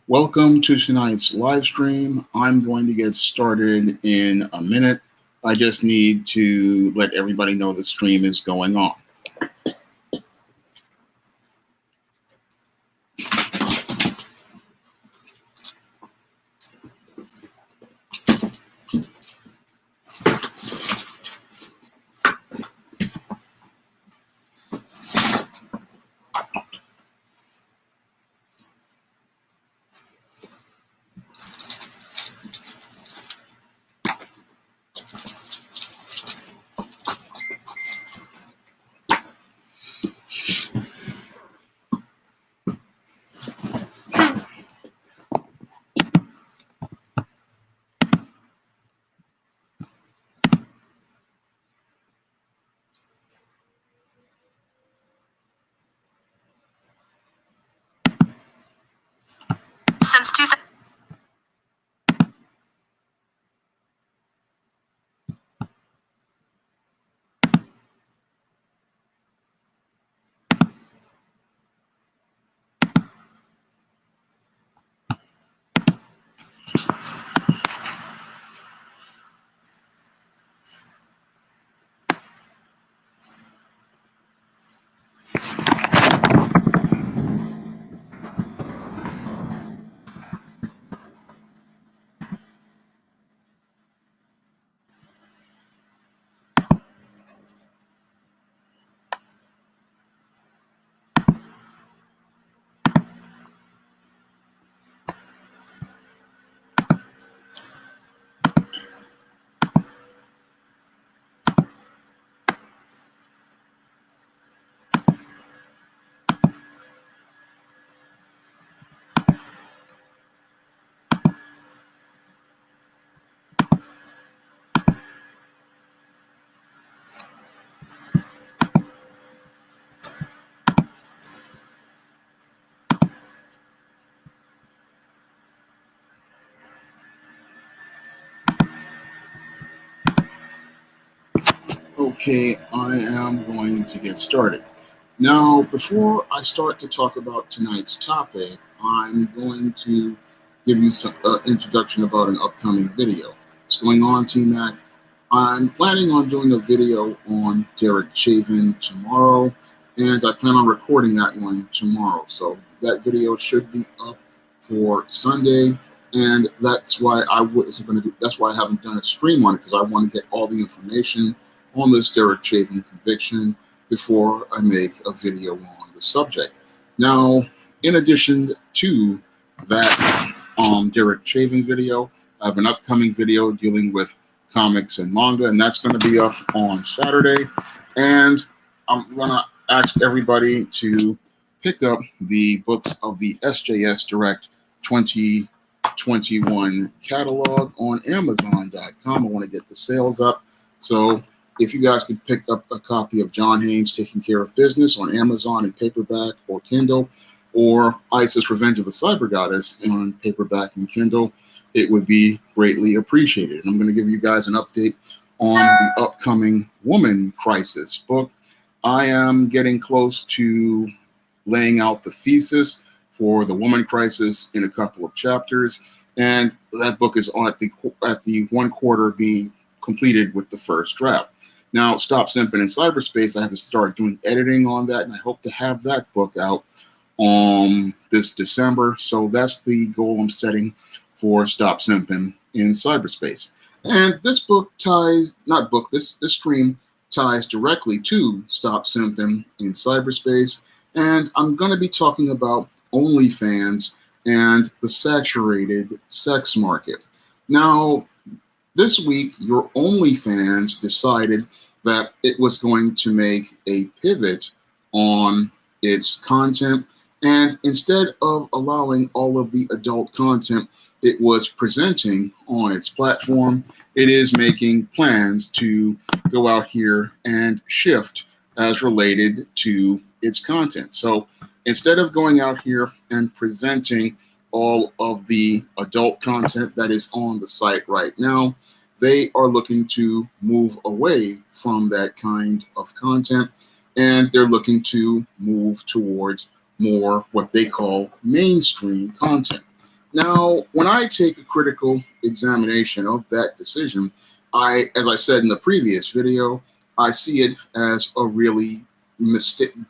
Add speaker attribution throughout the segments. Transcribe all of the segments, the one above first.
Speaker 1: Welcome to tonight's live stream. I'm going to get started in a minute. I just need to let everybody know the stream is going on.
Speaker 2: Since 2000.
Speaker 1: Okay, I am going to get started. Now, before I start to talk about tonight's topic, I'm going to give you some introduction about an upcoming video. What's going on, T-Mac? I'm planning on doing a video on Derek Chauvin tomorrow, and I plan on recording that one tomorrow. So that video should be up for Sunday, and that's why that's why I haven't done a stream on it, because I want to get all the information on this Derek Chauvin conviction before I make a video on the subject. Now, in addition to that Derek Chauvin video, I have an upcoming video dealing with comics and manga, and that's going to be up on Saturday. And I'm going to ask everybody to pick up the books of the SJS Direct 2021 catalog on Amazon.com. I want to get the sales up. So if you guys could pick up a copy of John Haynes' Taking Care of Business on Amazon in paperback or Kindle, or Isis Revenge of the Cyber Goddess on paperback and Kindle, it would be greatly appreciated. And I'm going to give you guys an update on the upcoming Woman Crisis book. I am getting close to laying out the thesis for the Woman Crisis in a couple of chapters, and that book is at the 1 quarter being completed with the first draft. Now, Stop Simping in Cyberspace, I have to start doing editing on that, and I hope to have that book out this December. So that's the goal I'm setting for Stop Simping in Cyberspace. And this book this stream ties directly to Stop Simping in Cyberspace. And I'm going to be talking about OnlyFans and the saturated sex market. Now, this week, your OnlyFans decided that it was going to make a pivot on its content, and instead of allowing all of the adult content it was presenting on its platform, it is making plans to go out here and shift as related to its content. So instead of going out here and presenting all of the adult content that is on the site right now, they are looking to move away from that kind of content, and they're looking to move towards more what they call mainstream content. Now, when I take a critical examination of that decision, as I said in the previous video, I see it as a really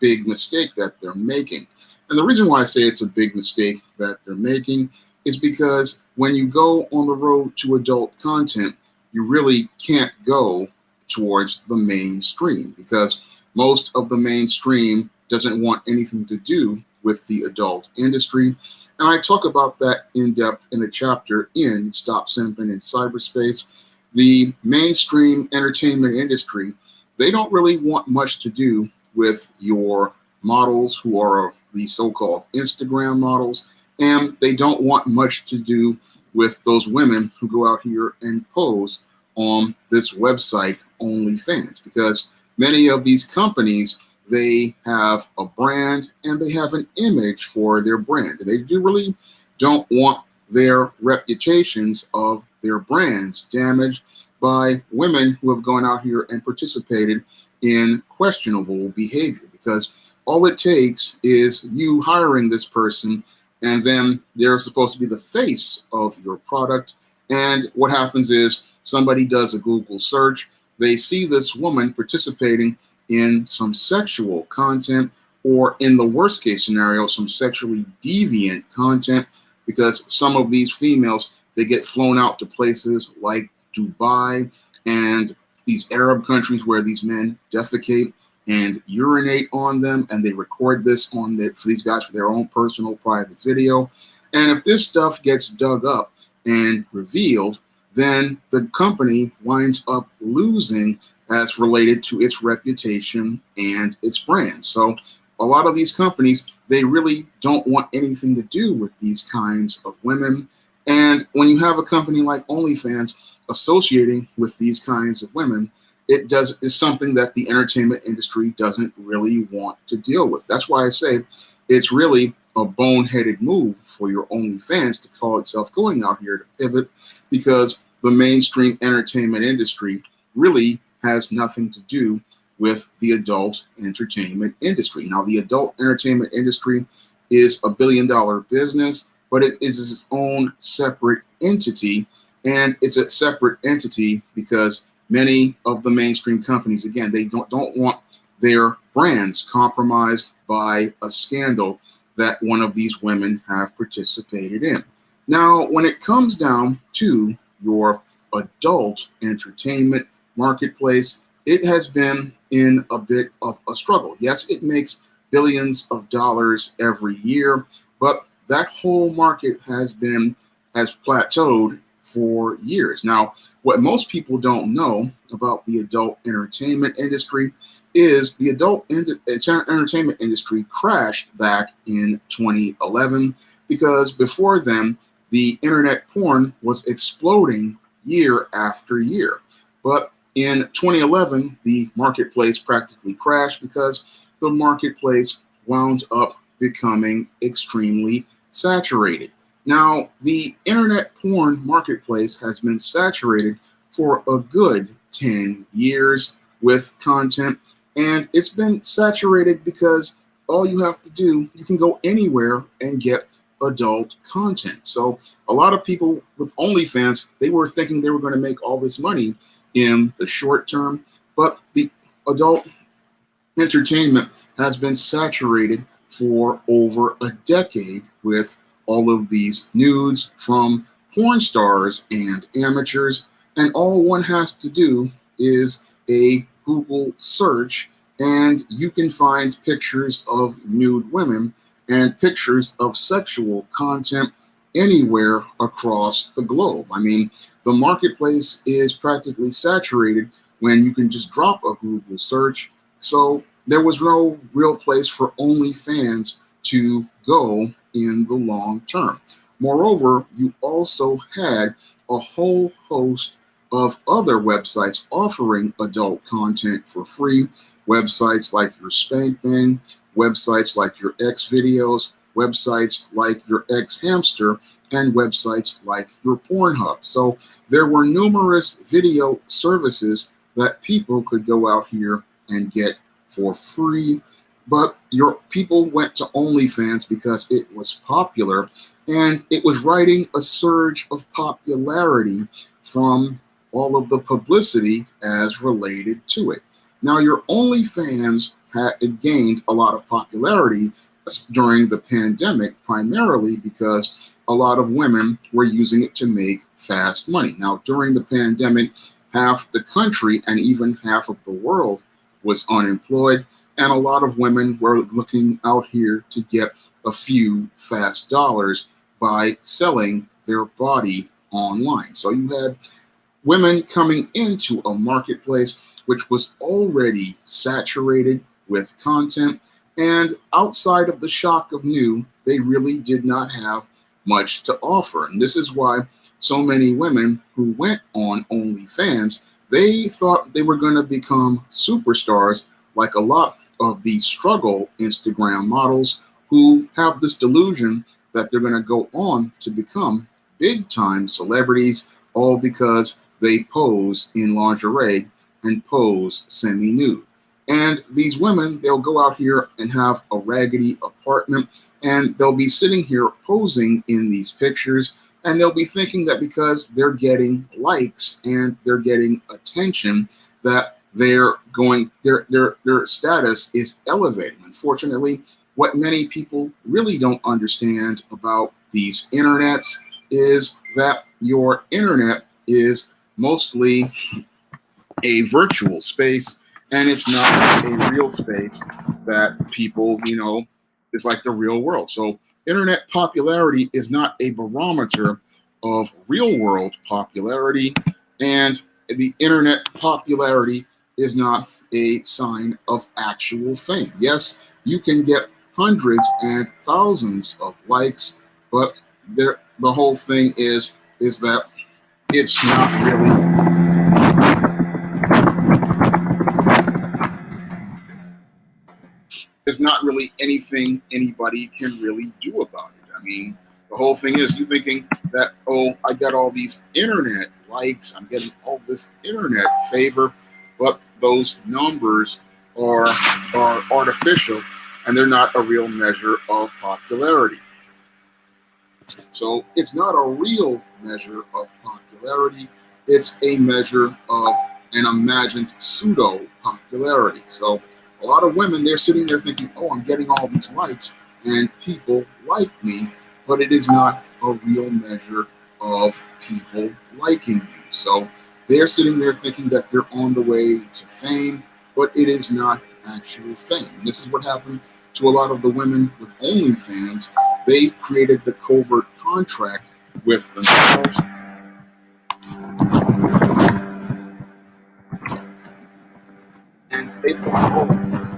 Speaker 1: big mistake that they're making. And the reason why I say it's a big mistake that they're making is because when you go on the road to adult content, you really can't go towards the mainstream, because most of the mainstream doesn't want anything to do with the adult industry. And I talk about that in depth in a chapter in Stop Simping in Cyberspace. The mainstream entertainment industry, they don't really want much to do with your models who are the so-called Instagram models, and they don't want much to do with those women who go out here and pose on this website, OnlyFans, because many of these companies, they have a brand and they have an image for their brand. They really don't want their reputations of their brands damaged by women who have gone out here and participated in questionable behavior, because all it takes is you hiring this person, and then they're supposed to be the face of your product. And what happens is somebody does a Google search, they see this woman participating in some sexual content, or in the worst case scenario, some sexually deviant content, because some of these females, they get flown out to places like Dubai and these Arab countries where these men defecate and urinate on them, and they record this for these guys for their own personal private video. And if this stuff gets dug up and revealed, then the company winds up losing as related to its reputation and its brand. So a lot of these companies, they really don't want anything to do with these kinds of women. And when you have a company like OnlyFans associating with these kinds of women, it's something that the entertainment industry doesn't really want to deal with. That's why I say it's really a boneheaded move for your OnlyFans to call itself going out here to pivot, because the mainstream entertainment industry really has nothing to do with the adult entertainment industry. Now, the adult entertainment industry is $1 billion business, but it is its own separate entity. And it's a separate entity because many of the mainstream companies, again, they don't want their brands compromised by a scandal that one of these women have participated in. Now, when it comes down to your adult entertainment marketplace, it has been in a bit of a struggle. Yes, it makes billions of dollars every year, but that whole market has plateaued for years. Now, what most people don't know about the adult entertainment industry is the adult entertainment industry crashed back in 2011, because before then, the internet porn was exploding year after year. But in 2011, the marketplace practically crashed because the marketplace wound up becoming extremely saturated. Now, the internet porn marketplace has been saturated for a good 10 years with content, and it's been saturated because all you have to do, you can go anywhere and get adult content. So a lot of people with OnlyFans, they were thinking they were going to make all this money in the short term, but the adult entertainment has been saturated for over a decade with all of these nudes from porn stars and amateurs, and all one has to do is a Google search, and you can find pictures of nude women and pictures of sexual content anywhere across the globe. I mean, the marketplace is practically saturated when you can just drop a Google search. So there was no real place for OnlyFans to go in the long term. Moreover, you also had a whole host of other websites offering adult content for free. Websites like your Spank Bang, websites like your X Videos, websites like your X Hamster, and websites like your Pornhub. So there were numerous video services that people could go out here and get for free. But your people went to OnlyFans because it was popular, and it was riding a surge of popularity from all of the publicity as related to it. Now, your OnlyFans had it gained a lot of popularity during the pandemic, primarily because a lot of women were using it to make fast money. Now, during the pandemic, half the country and even half of the world was unemployed, and a lot of women were looking out here to get a few fast dollars by selling their body online. So you had women coming into a marketplace which was already saturated with content, and outside of the shock of new, they really did not have much to offer. And this is why so many women who went on OnlyFans, they thought they were going to become superstars, like a lot of the struggle Instagram models who have this delusion that they're going to go on to become big time celebrities, all because they pose in lingerie and pose semi-nude. And these women, they'll go out here and have a raggedy apartment, and they'll be sitting here posing in these pictures, and they'll be thinking that because they're getting likes and they're getting attention, that their status is elevating. Unfortunately, what many people really don't understand about these internets is that your internet is mostly a virtual space, and it's not a real space that people, is like the real world. So internet popularity is not a barometer of real world popularity, and the internet popularity is not a sign of actual fame. Yes, you can get hundreds and thousands of likes, but the whole thing is that it's not really there's not really anything anybody can really do about it. I mean, the whole thing is you thinking that, oh, I got all these internet likes, I'm getting all this internet favor, but those numbers are artificial, and they're not a real measure of popularity. So it's not a real measure of popularity. It's a measure of an imagined pseudo popularity. So a lot of women, they're sitting there thinking, oh, I'm getting all these likes and people like me, but it is not a real measure of people liking you. So they're sitting there thinking that they're on the way to fame, but it is not actual fame. And this is what happened to a lot of the women with OnlyFans. They created the covert contract with themselves. And they thought, oh,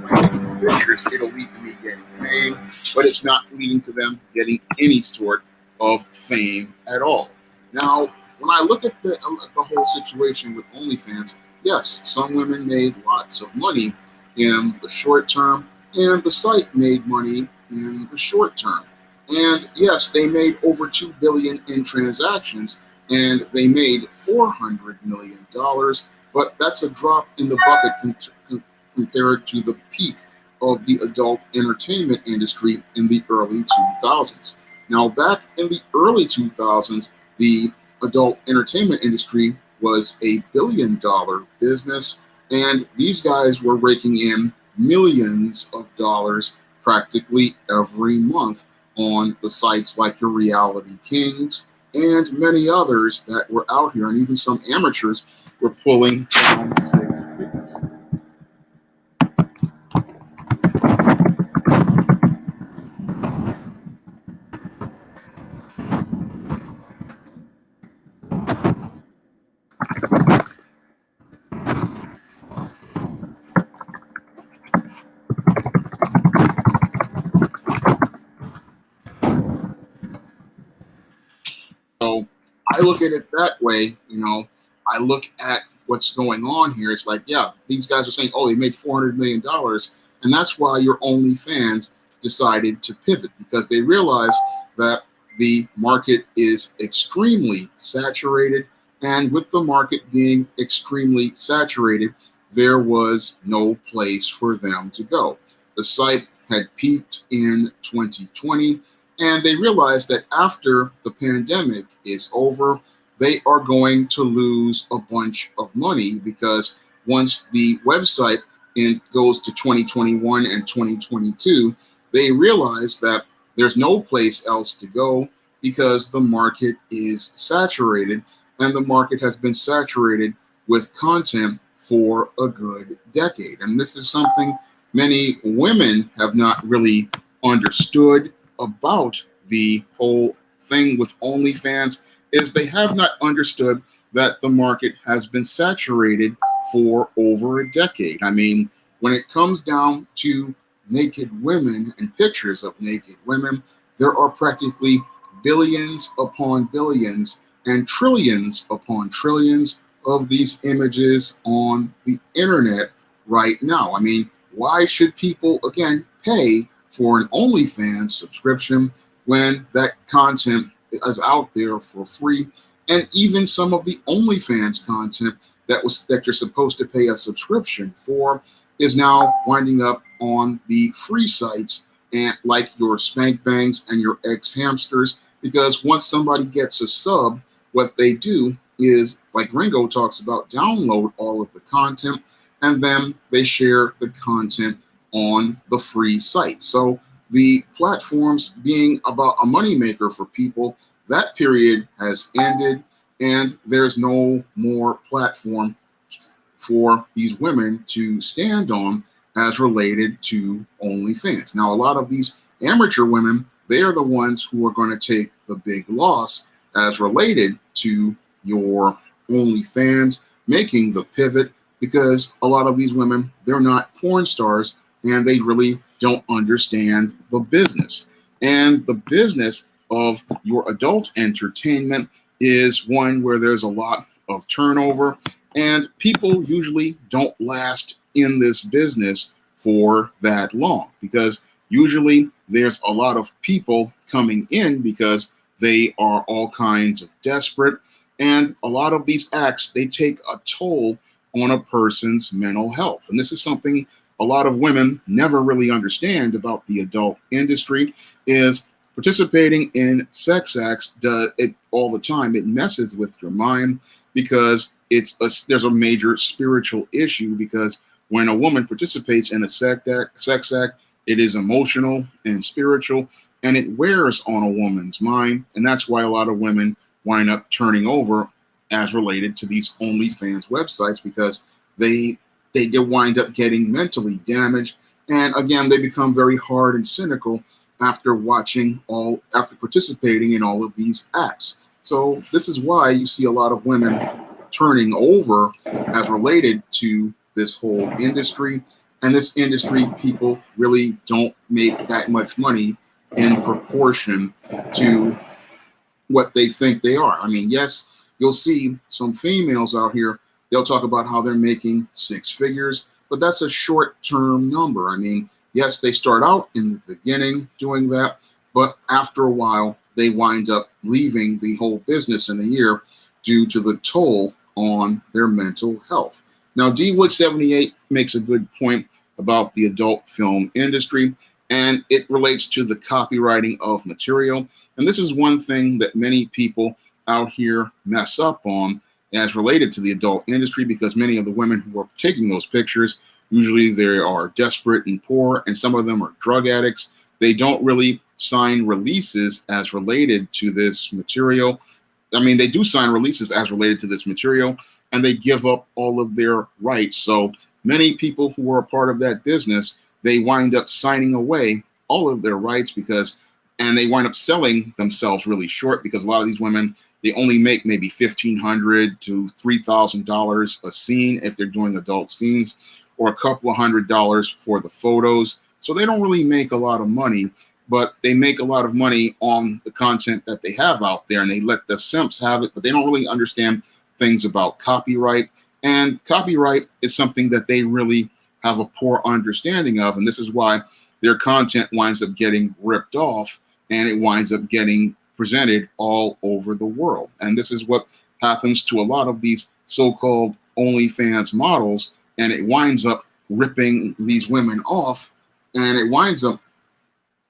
Speaker 1: if I make these pictures, it'll lead to me getting fame, but it's not leading to them getting any sort of fame at all. Now, when I look at the whole situation with OnlyFans, yes, some women made lots of money in the short term, and the site made money in the short term. And yes, they made over $2 billion in transactions, and they made $400 million, but that's a drop in the bucket compared to the peak of the adult entertainment industry in the early 2000s. Now, back in the early 2000s, the adult entertainment industry was a billion-dollar business, and these guys were raking in millions of dollars practically every month on the sites like your Reality Kings and many others that were out here, and even some amateurs were pulling down six figures. So I look at it that way, I look at what's going on here. It's like, yeah, these guys are saying, oh, they made $400 million. And that's why your OnlyFans decided to pivot, because they realized that the market is extremely saturated. And with the market being extremely saturated, there was no place for them to go. the site had peaked in 2020, and they realized that after the pandemic is over, they are going to lose a bunch of money because once the website goes to 2021 and 2022, they realize that there's no place else to go because the market is saturated, and the market has been saturated with content for a good decade. And this is something many women have not really understood about the whole thing with OnlyFans, is they have not understood that the market has been saturated for over a decade. I mean, when it comes down to naked women and pictures of naked women, there are practically billions upon billions and trillions upon trillions of these images on the internet right now. I mean, why should people, again, pay for an OnlyFans subscription when that content is out there for free? And even some of the OnlyFans content that you're supposed to pay a subscription for is now winding up on the free sites, and like your Spank Bangs and your X Hamsters, because once somebody gets a sub, what they do is, like Ringo talks about, download all of the content, and then they share the content on the free site. So the platforms being about a moneymaker for people, that period has ended, and there's no more platform for these women to stand on as related to OnlyFans. Now, a lot of these amateur women, they are the ones who are going to take the big loss as related to your OnlyFans making the pivot, because a lot of these women, they're not porn stars, and they really don't understand the business. And the business of your adult entertainment is one where there's a lot of turnover, and people usually don't last in this business for that long, because usually there's a lot of people coming in because they are all kinds of desperate, and a lot of these acts, they take a toll on a person's mental health. And this is something a lot of women never really understand about the adult industry, is participating in sex acts does it all the time. It messes with your mind because there's a major spiritual issue, because when a woman participates in a sex act, it is emotional and spiritual, and it wears on a woman's mind. And that's why a lot of women wind up turning over as related to these OnlyFans websites, because they wind up getting mentally damaged. And again, they become very hard and cynical after participating in all of these acts. So this is why you see a lot of women turning over as related to this whole industry. And this industry, people really don't make that much money in proportion to what they think they are. I mean, yes, you'll see some females out here, they'll talk about how they're making six figures, but that's a short-term number. I mean, yes, they start out in the beginning doing that, but after a while, they wind up leaving the whole business in a year due to the toll on their mental health. Now, D Wood 78 makes a good point about the adult film industry, and it relates to the copywriting of material. And this is one thing that many people out here mess up on as related to the adult industry, because many of the women who are taking those pictures, usually they are desperate and poor, and some of them are drug addicts. They don't really sign releases as related to this material. I mean, they do sign releases as related to this material, and they give up all of their rights. So many people who are a part of that business, they wind up signing away all of their rights, and they wind up selling themselves really short, because a lot of these women, they only make maybe $1,500 to $3,000 a scene if they're doing adult scenes, or a couple of $100s for the photos. So they don't really make a lot of money, but they make a lot of money on the content that they have out there, and they let the simps have it, but they don't really understand things about copyright. And copyright is something that they really have a poor understanding of, and this is why their content winds up getting ripped off, and it winds up getting presented all over the world. And this is what happens to a lot of these so-called OnlyFans models, and it winds up ripping these women off And it winds up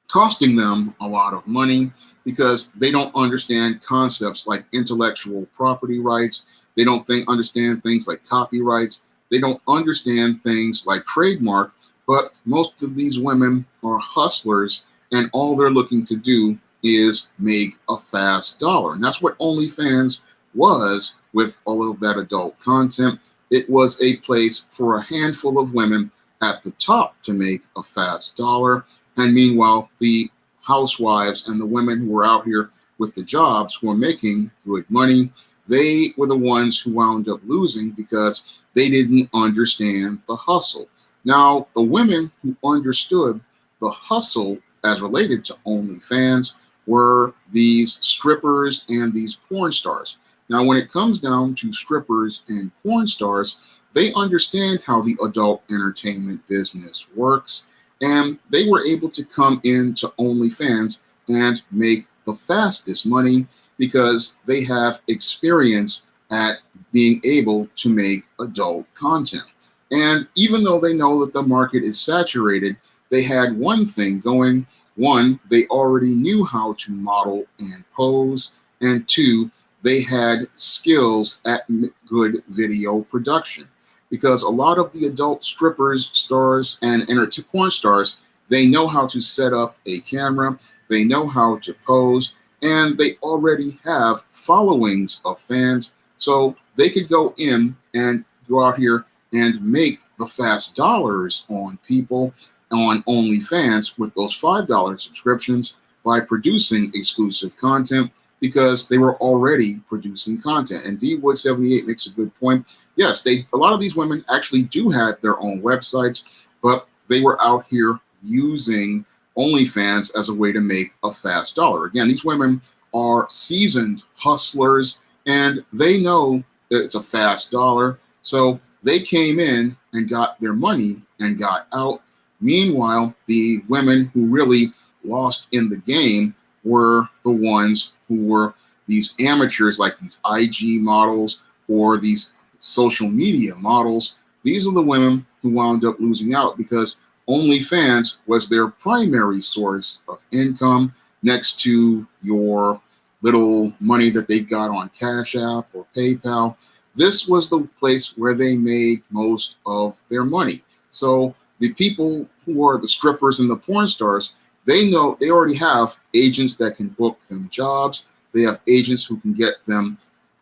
Speaker 1: costing them a lot of money because they don't understand concepts like intellectual property rights. They don't understand things like copyrights. They don't understand things like trademark. But most of these women are hustlers, and all they're looking to do is make a fast dollar. And that's what OnlyFans was with all of that adult content. It was a place for a handful of women at the top to make a fast dollar. And meanwhile, the housewives and the women who were out here with the jobs who were making good money, they were the ones who wound up losing because they didn't understand the hustle. Now, the women who understood the hustle as related to OnlyFans were these strippers and these porn stars. Now, when it comes down to strippers and porn stars, they understand how the adult entertainment business works, and they were able to come into OnlyFans and make the fastest money because they have experience at being able to make adult content. And even though they know that the market is saturated, they had one thing going. One, they already knew how to model and pose. And two, they had skills at good video production. Because a lot of the adult strippers, stars, and porn stars, they know how to set up a camera, they know how to pose, and they already have followings of fans. So they could go in and go out here and make the fast dollars on people on OnlyFans with those $5 subscriptions by producing exclusive content because they were already producing content. And D Wood 78 makes a good point. Yes, a lot of these women actually do have their own websites, but they were out here using OnlyFans as a way to make a fast dollar. Again, these women are seasoned hustlers and they know it's a fast dollar. So they came in and got their money and got out. Meanwhile, the women who really lost in the game were the ones who were these amateurs, like these IG models or these social media models. These are the women who wound up losing out because OnlyFans was their primary source of income next to your little money that they got on Cash App or PayPal. This was the place where they made most of their money. So the people who are the strippers and the porn stars, they know they already have agents that can book them jobs. They have agents who can get them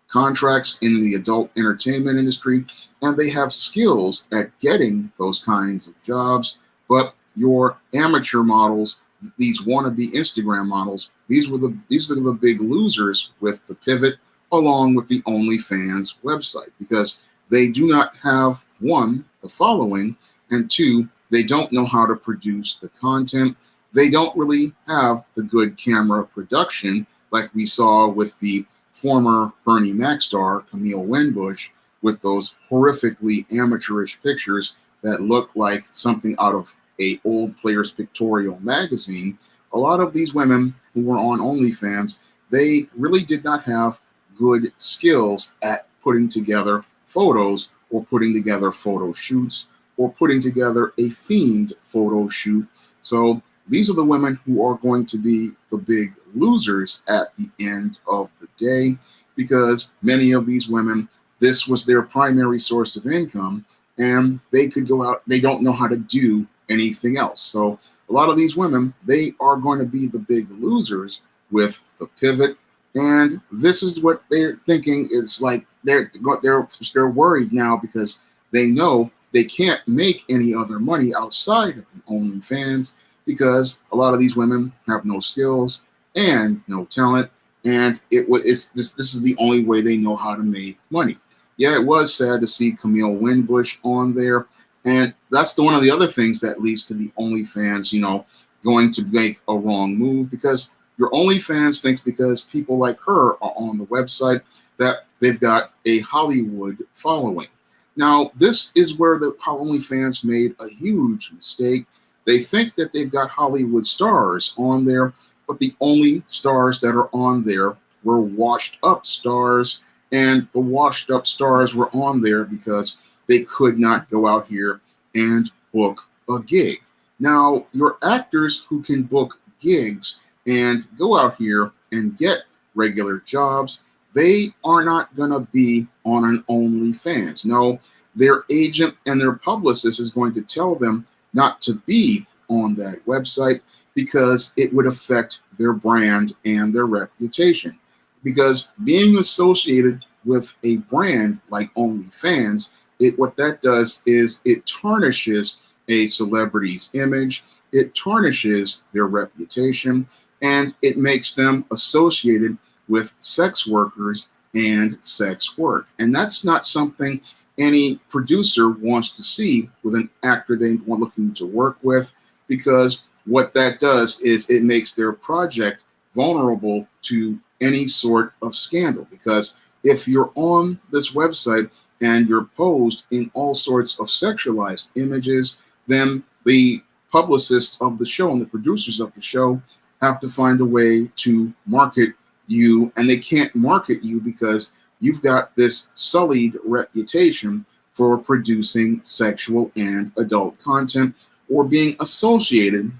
Speaker 1: contracts in the adult entertainment industry, and they have skills at getting those kinds of jobs. But your amateur models, these wannabe Instagram models, these are the big losers with the pivot, along with the OnlyFans website, because they do not have, one, the following, and two, they don't know how to produce the content. They don't really have the good camera production like we saw with the former Bernie Mac star, Camille Winbush, with those horrifically amateurish pictures that look like something out of a old Players Pictorial magazine. A lot of these women who were on OnlyFans, they really did not have good skills at putting together photos or putting together photo shoots or putting together a themed photo shoot. So these are the women who are going to be the big losers at the end of the day, because many of these women, this was their primary source of income, and they could go out, they don't know how to do anything else. So a lot of these women, they are going to be the big losers with the pivot. And this is what they're thinking. It's like they're worried now because they know they can't make any other money outside of the OnlyFans, because a lot of these women have no skills and no talent, and this is the only way they know how to make money. Yeah, it was sad to see Camille Winbush on there, and that's one of the other things that leads to the OnlyFans, going to make a wrong move, because your OnlyFans thinks because people like her are on the website that they've got a Hollywood following. Now, this is where the OnlyFans made a huge mistake. They think that they've got Hollywood stars on there, but the only stars that are on there were washed up stars, and the washed up stars were on there because they could not go out here and book a gig. Now, your actors who can book gigs and go out here and get regular jobs, they are not going to be on an OnlyFans. No, their agent and their publicist is going to tell them not to be on that website because it would affect their brand and their reputation. Because being associated with a brand like OnlyFans, what that does is it tarnishes a celebrity's image, it tarnishes their reputation, and it makes them associated with sex workers and sex work. And that's not something any producer wants to see with an actor they want looking to work with, because what that does is it makes their project vulnerable to any sort of scandal. Because if you're on this website and you're posed in all sorts of sexualized images, then the publicists of the show and the producers of the show have to find a way to market you, and they can't market you because you've got this sullied reputation for producing sexual and adult content or being associated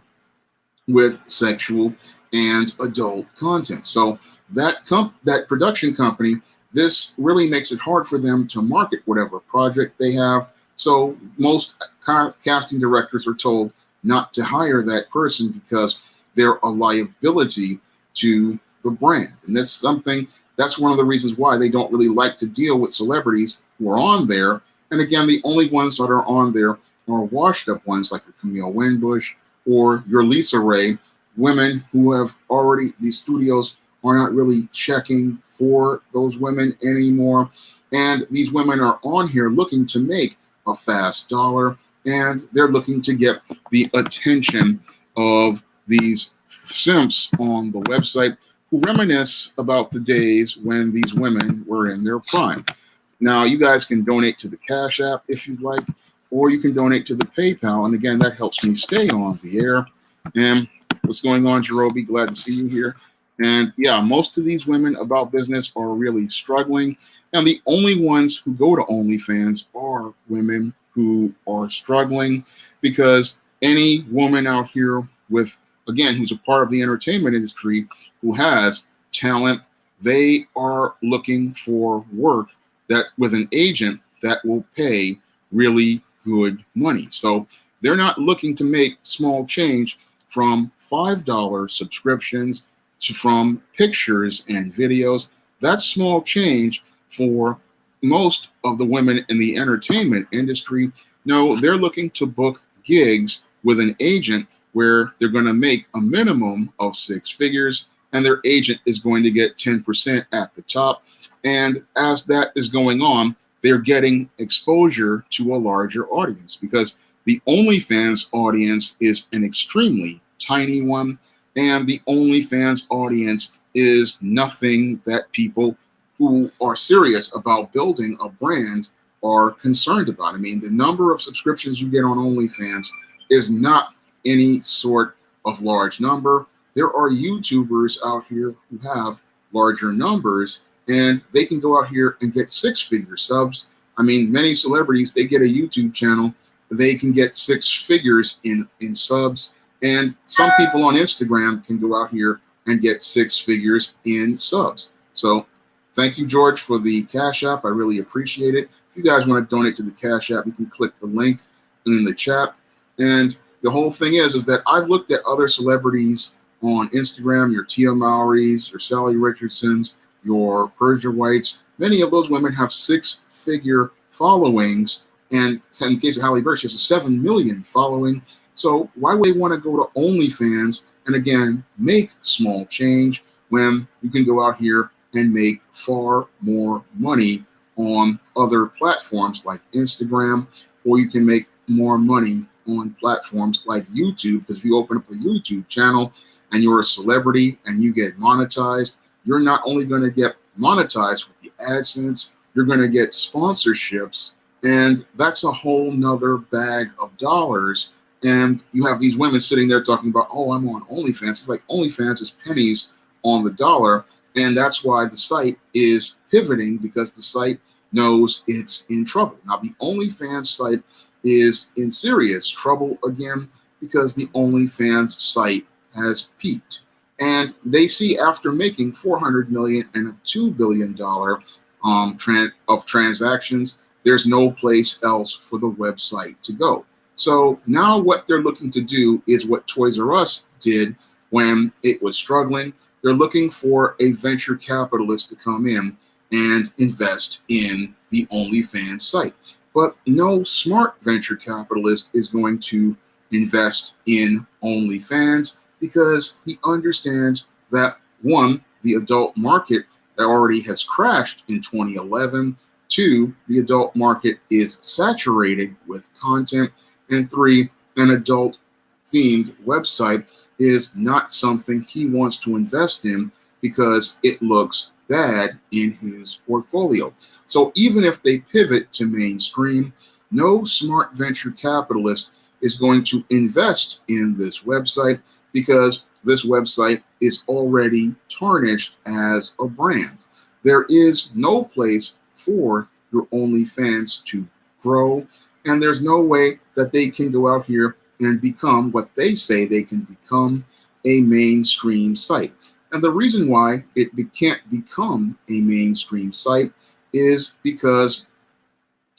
Speaker 1: with sexual and adult content. So that production company, this really makes it hard for them to market whatever project they have. So most casting directors are told not to hire that person because they're a liability to the brand. And that's one of the reasons why they don't really like to deal with celebrities who are on there. And again, the only ones that are on there are washed up ones like your Camille Winbush or your Lisa Ray, women who have already, these studios are not really checking for those women anymore. And these women are on here looking to make a fast dollar, and they're looking to get the attention of these simps on the website who reminisce about the days when these women were in their prime. Now, you guys can donate to the Cash App if you'd like, or you can donate to the PayPal. And again, that helps me stay on the air. And what's going on, Jerobi? Glad to see you here. And yeah, most of these women about business are really struggling. And the only ones who go to OnlyFans are women who are struggling, because any woman out here with, again, who's a part of the entertainment industry, who has talent, they are looking for work that with an agent that will pay really good money. So they're not looking to make small change from $5 subscriptions to from pictures and videos. That's small change for most of the women in the entertainment industry. No, they're looking to book gigs with an agent where they're going to make a minimum of 6 figures, and their agent is going to get 10% at the top. And as that is going on, they're getting exposure to a larger audience, because the OnlyFans audience is an extremely tiny one, and the OnlyFans audience is nothing that people who are serious about building a brand are concerned about. I mean, the number of subscriptions you get on OnlyFans is not any sort of large number. There are YouTubers out here who have larger numbers, and they can go out here and get 6-figure subs. I mean, many celebrities, they get a YouTube channel, they can get 6 figures in subs. And some people on Instagram can go out here and get 6 figures in subs. So thank you, George, for the Cash App. I really appreciate it. If you guys want to donate to the Cash App, you can click the link in the chat. And the whole thing is that I've looked at other celebrities on Instagram, your Tia Mowrys, your Sally Richardsons, your Persia Whites. Many of those women have 6-figure followings. And in the case of Halle Berry, she has a 7 million following. So why would they want to go to OnlyFans and, again, make small change when you can go out here and make far more money on other platforms like Instagram, or you can make more money on platforms like YouTube? Because if you open up a YouTube channel and you're a celebrity and you get monetized, you're not only going to get monetized with the AdSense, you're going to get sponsorships, and that's a whole nother bag of dollars. And you have these women sitting there talking about, oh, I'm on OnlyFans. It's like OnlyFans is pennies on the dollar. And that's why the site is pivoting, because the site knows it's in trouble. Now, the OnlyFans site is in serious trouble again, because the OnlyFans site has peaked. And they see after making $400 million and a $2 billion of transactions, there's no place else for the website to go. So now what they're looking to do is what Toys R Us did when it was struggling. They're looking for a venture capitalist to come in and invest in the OnlyFans site. But no smart venture capitalist is going to invest in OnlyFans because he understands that, one, the adult market that already has crashed in 2011, two, the adult market is saturated with content, and three, an adult themed website is not something he wants to invest in because it looks bad in his portfolio. So even if they pivot to mainstream, no smart venture capitalist is going to invest in this website because this website is already tarnished as a brand. There is no place for your OnlyFans to grow, and there's no way that they can go out here and become what they say they can become, a mainstream site. And the reason why it can't become a mainstream site is because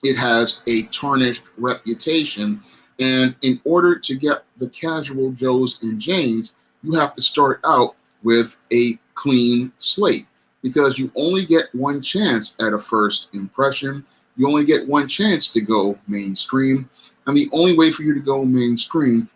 Speaker 1: it has a tarnished reputation. And in order to get the casual Joes and Janes, you have to start out with a clean slate because you only get one chance at a first impression. You only get one chance to go mainstream. And the only way for you to go mainstream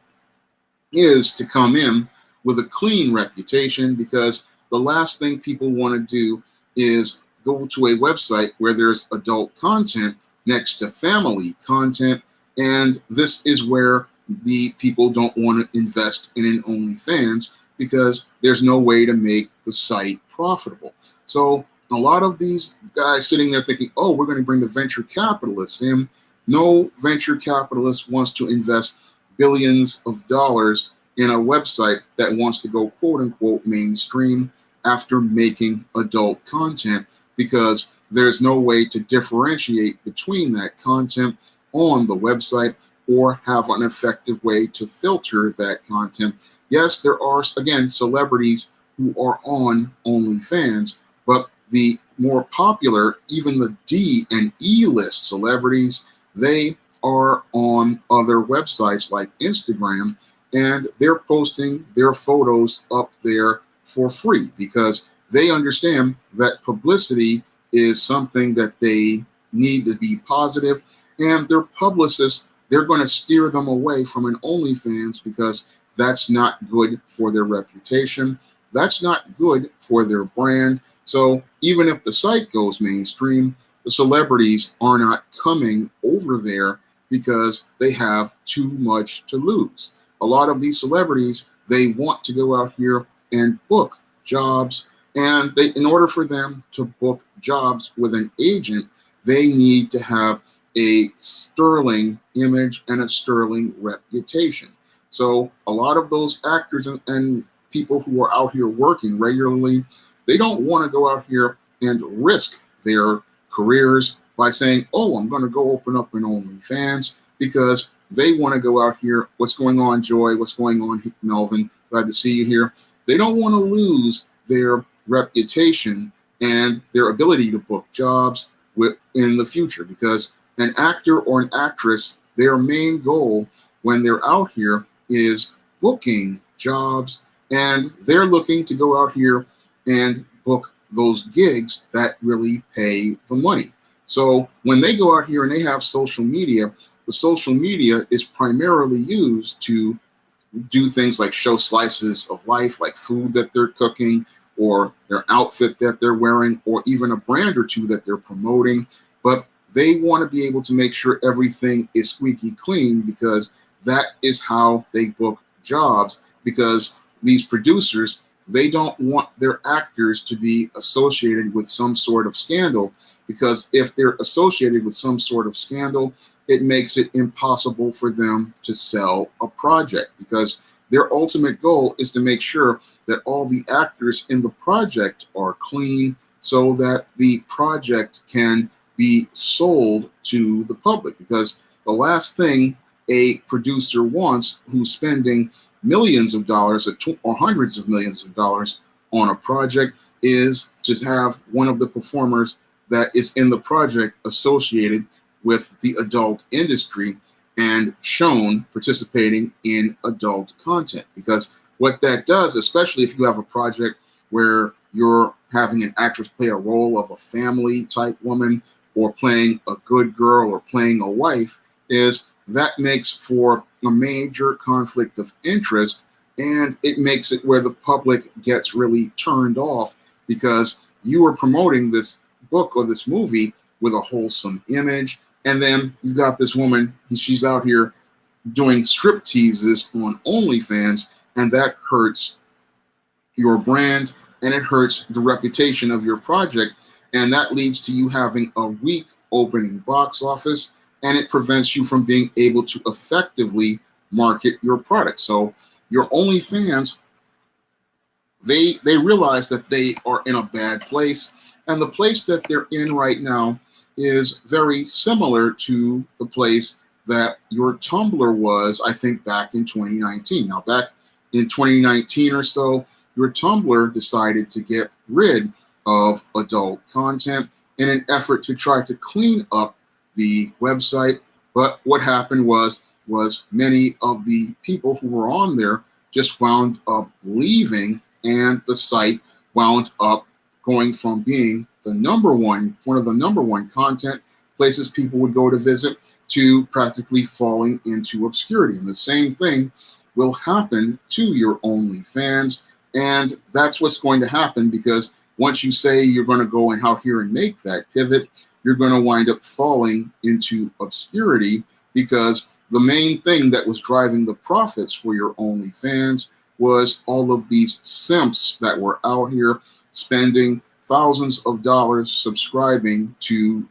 Speaker 1: is to come in with a clean reputation, because the last thing people want to do is go to a website where there's adult content next to family content. And this is where the people don't want to invest in an OnlyFans because there's no way to make the site profitable. So a lot of these guys sitting there thinking, oh, we're going to bring the venture capitalists in. No venture capitalist wants to invest billions of dollars in a website that wants to go quote unquote mainstream after making adult content, because there's no way to differentiate between that content on the website or have an effective way to filter that content. Yes, there are, again, celebrities who are on OnlyFans, but the more popular, even the D and E list celebrities, they are on other websites like Instagram, and they're posting their photos up there for free because they understand that publicity is something that they need to be positive, and their publicists, they're going to steer them away from an OnlyFans because that's not good for their reputation. That's not good for their brand. So even if the site goes mainstream, the celebrities are not coming over there because they have too much to lose. A lot of these celebrities, they want to go out here and book jobs, and in order for them to book jobs with an agent, they need to have a sterling image and a sterling reputation. So a lot of those actors and people who are out here working regularly, they don't want to go out here and risk their careers by saying, oh, I'm going to go open up an OnlyFans, because they want to go out here. What's going on, Joy? What's going on, Melvin? Glad to see you here. They don't want to lose their reputation and their ability to book jobs in the future, because an actor or an actress, their main goal when they're out here is booking jobs, and they're looking to go out here and book those gigs that really pay the money. So when they go out here and they have social media, the social media is primarily used to do things like show slices of life, like food that they're cooking, or their outfit that they're wearing, or even a brand or two that they're promoting. But they want to be able to make sure everything is squeaky clean, because that is how they book jobs. Because these producers, they don't want their actors to be associated with some sort of scandal, because if they're associated with some sort of scandal, it makes it impossible for them to sell a project, because their ultimate goal is to make sure that all the actors in the project are clean so that the project can be sold to the public. Because the last thing a producer wants who's spending millions of dollars or hundreds of millions of dollars on a project is to have one of the performers that is in the project associated with the adult industry and shown participating in adult content. Because what that does, especially if you have a project where you're having an actress play a role of a family type woman or playing a good girl or playing a wife, is that makes for a major conflict of interest, and it makes it where the public gets really turned off because you are promoting this book or this movie with a wholesome image, and then you've got this woman, she's out here doing strip teases on OnlyFans, and that hurts your brand and it hurts the reputation of your project, and that leads to you having a weak opening box office, and it prevents you from being able to effectively market your product. So your OnlyFans, they realize that they are in a bad place, and the place that they're in right now is very similar to the place that your Tumblr was, I think, back in 2019. Now, back in 2019 or so, your Tumblr decided to get rid of adult content in an effort to try to clean up the website. But what happened was many of the people who were on there just wound up leaving, and the site wound up going from being one of the number one content places people would go to visit to practically falling into obscurity. And the same thing will happen to your OnlyFans. And that's what's going to happen, because once you say you're going to go and out here and make that pivot, you're going to wind up falling into obscurity, because the main thing that was driving the profits for your OnlyFans was all of these simps that were out here spending thousands of dollars subscribing to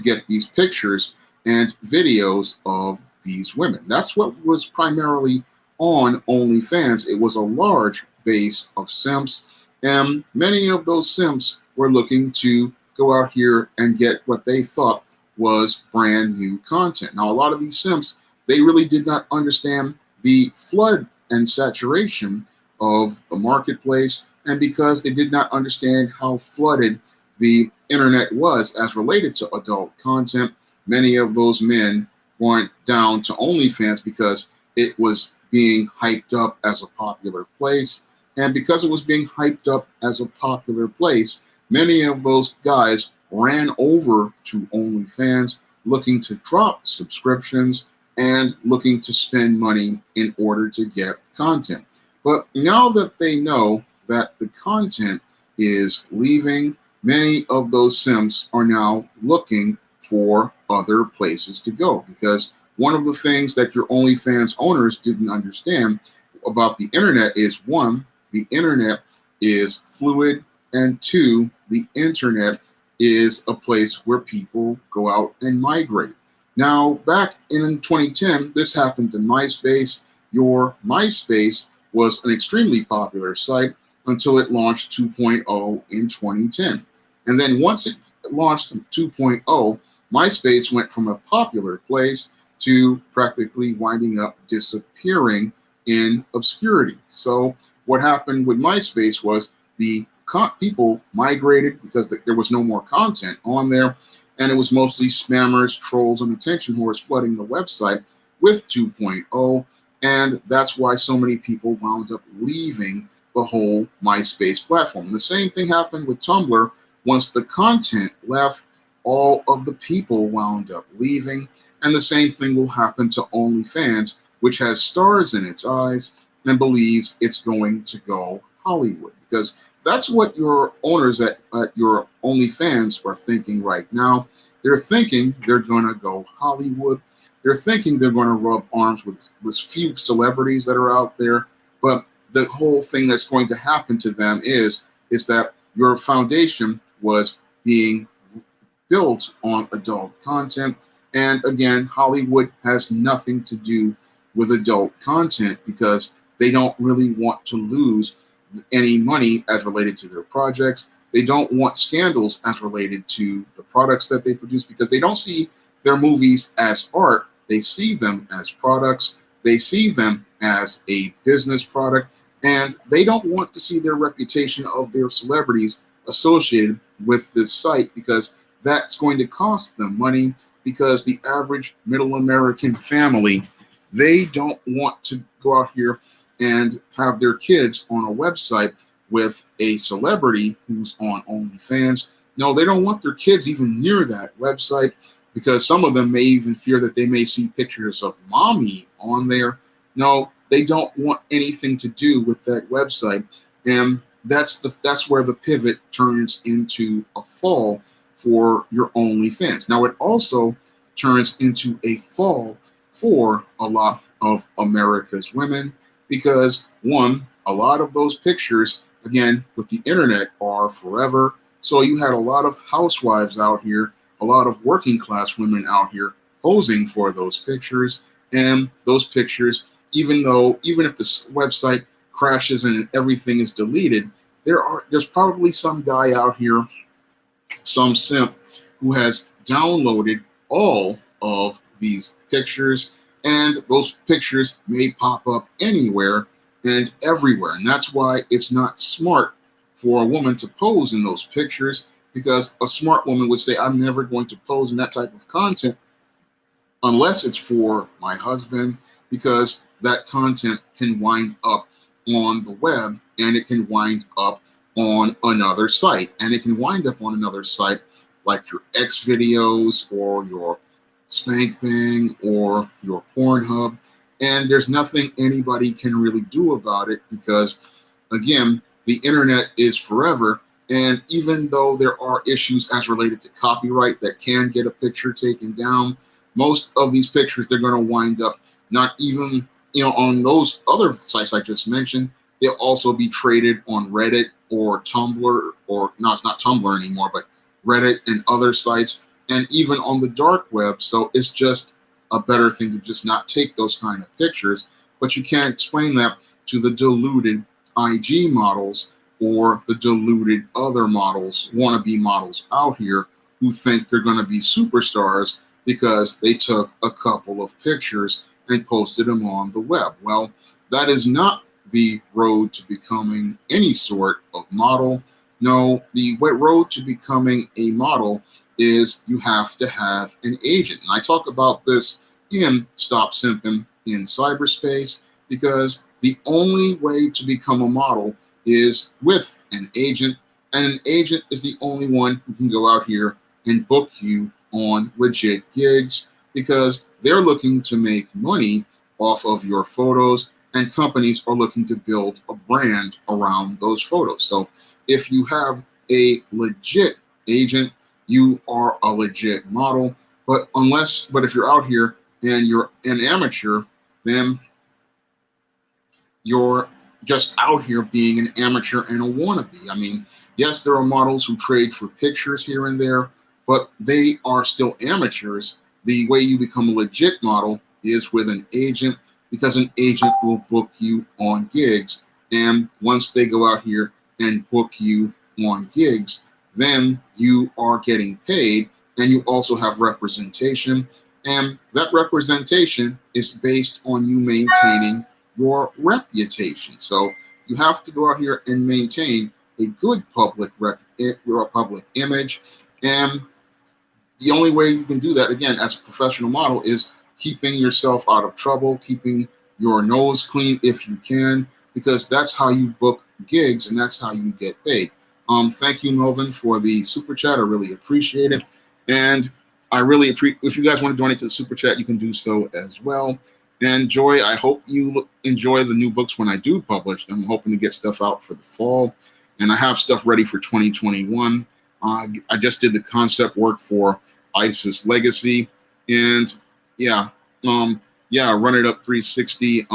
Speaker 1: get these pictures and videos of these women. That's what was primarily on OnlyFans. It was a large base of simps, and many of those simps were looking to go out here and get what they thought was brand new content. Now, a lot of these simps, they really did not understand the flood and saturation of the marketplace, and because they did not understand how flooded the internet was as related to adult content, many of those men went down to OnlyFans because it was being hyped up as a popular place. And because it was being hyped up as a popular place, many of those guys ran over to OnlyFans looking to drop subscriptions and looking to spend money in order to get content. But now that they know that the content is leaving, many of those simps are now looking for other places to go, because one of the things that your OnlyFans owners didn't understand about the internet is, one, the internet is fluid, and two, the internet is a place where people go out and migrate. Now, back in 2010, this happened to MySpace. Your MySpace was an extremely popular site until it launched 2.0 in 2010. And then once it launched 2.0, MySpace went from a popular place to practically winding up disappearing in obscurity. So what happened with MySpace was the people migrated because there was no more content on there, and it was mostly spammers, trolls, and attention whores flooding the website with 2.0, and that's why so many people wound up leaving the whole MySpace platform. The same thing happened with Tumblr. Once the content left, all of the people wound up leaving, and the same thing will happen to OnlyFans, which has stars in its eyes and believes it's going to go Hollywood, because that's what your owners at your OnlyFans are thinking right now. They're thinking they're going to go Hollywood. They're thinking they're going to rub arms with this few celebrities that are out there. But the whole thing that's going to happen to them is that your foundation was being built on adult content. And again, Hollywood has nothing to do with adult content, because they don't really want to lose any money as related to their projects. They don't want scandals as related to the products that they produce, because they don't see their movies as art. They see them as products. They see them as a business product, and they don't want to see their reputation of their celebrities associated with this site, because that's going to cost them money, because the average middle American family, they don't want to go out here and have their kids on a website with a celebrity who's on OnlyFans. No, they don't want their kids even near that website, because some of them may even fear that they may see pictures of mommy on there. No, they don't want anything to do with that website. And that's where the pivot turns into a fall for your OnlyFans. Now, it also turns into a fall for a lot of America's women, because one, a lot of those pictures, again, with the internet, are forever. So you had a lot of housewives out here, a lot of working class women out here posing for those pictures. And those pictures, even if the website crashes and everything is deleted, there's probably some guy out here, some simp, who has downloaded all of these pictures, and those pictures may pop up anywhere and everywhere. And that's why it's not smart for a woman to pose in those pictures, because a smart woman would say, I'm never going to pose in that type of content unless it's for my husband, because that content can wind up on the web, and it can wind up on another site, and it can wind up on another site like your X videos or your Spank Bang or your Pornhub. And there's nothing anybody can really do about it, because again, the internet is forever. And even though there are issues as related to copyright that can get a picture taken down, most of these pictures, they're going to wind up not even, on those other sites I just mentioned. They'll also be traded on Reddit or Tumblr, or no, it's not Tumblr anymore, but Reddit and other sites, and even on the dark web. So it's just a better thing to just not take those kind of pictures. But you can't explain that to the deluded IG models or the deluded other models, wannabe models out here, who think they're going to be superstars because they took a couple of pictures and posted them on the web. Well, that is not the road to becoming any sort of model. No, the road to becoming a model is you have to have an agent. And I talk about this in Stop Simping in Cyberspace, because the only way to become a model is with an agent, and an agent is the only one who can go out here and book you on legit gigs, because they're looking to make money off of your photos, and companies are looking to build a brand around those photos. So if you have a legit agent, you are a legit model. But if you're out here and you're an amateur, then you're just out here being an amateur and a wannabe. I mean, yes, there are models who trade for pictures here and there, but they are still amateurs. The way you become a legit model is with an agent, because an agent will book you on gigs. And once they go out here and book you on gigs, then you are getting paid, and you also have representation. And that representation is based on you maintaining your reputation. So you have to go out here and maintain a good public image. And the only way you can do that, again, as a professional model, is keeping yourself out of trouble, keeping your nose clean if you can, because that's how you book gigs and that's how you get paid. Thank you, Melvin, for the super chat. I really appreciate it. And I really appreciate, if you guys want to donate to the super chat, you can do so as well. And Joy, I hope you enjoy the new books when I do publish them. I'm hoping to get stuff out for the fall, and I have stuff ready for 2021. I just did the concept work for ISIS Legacy, and Run It Up 360.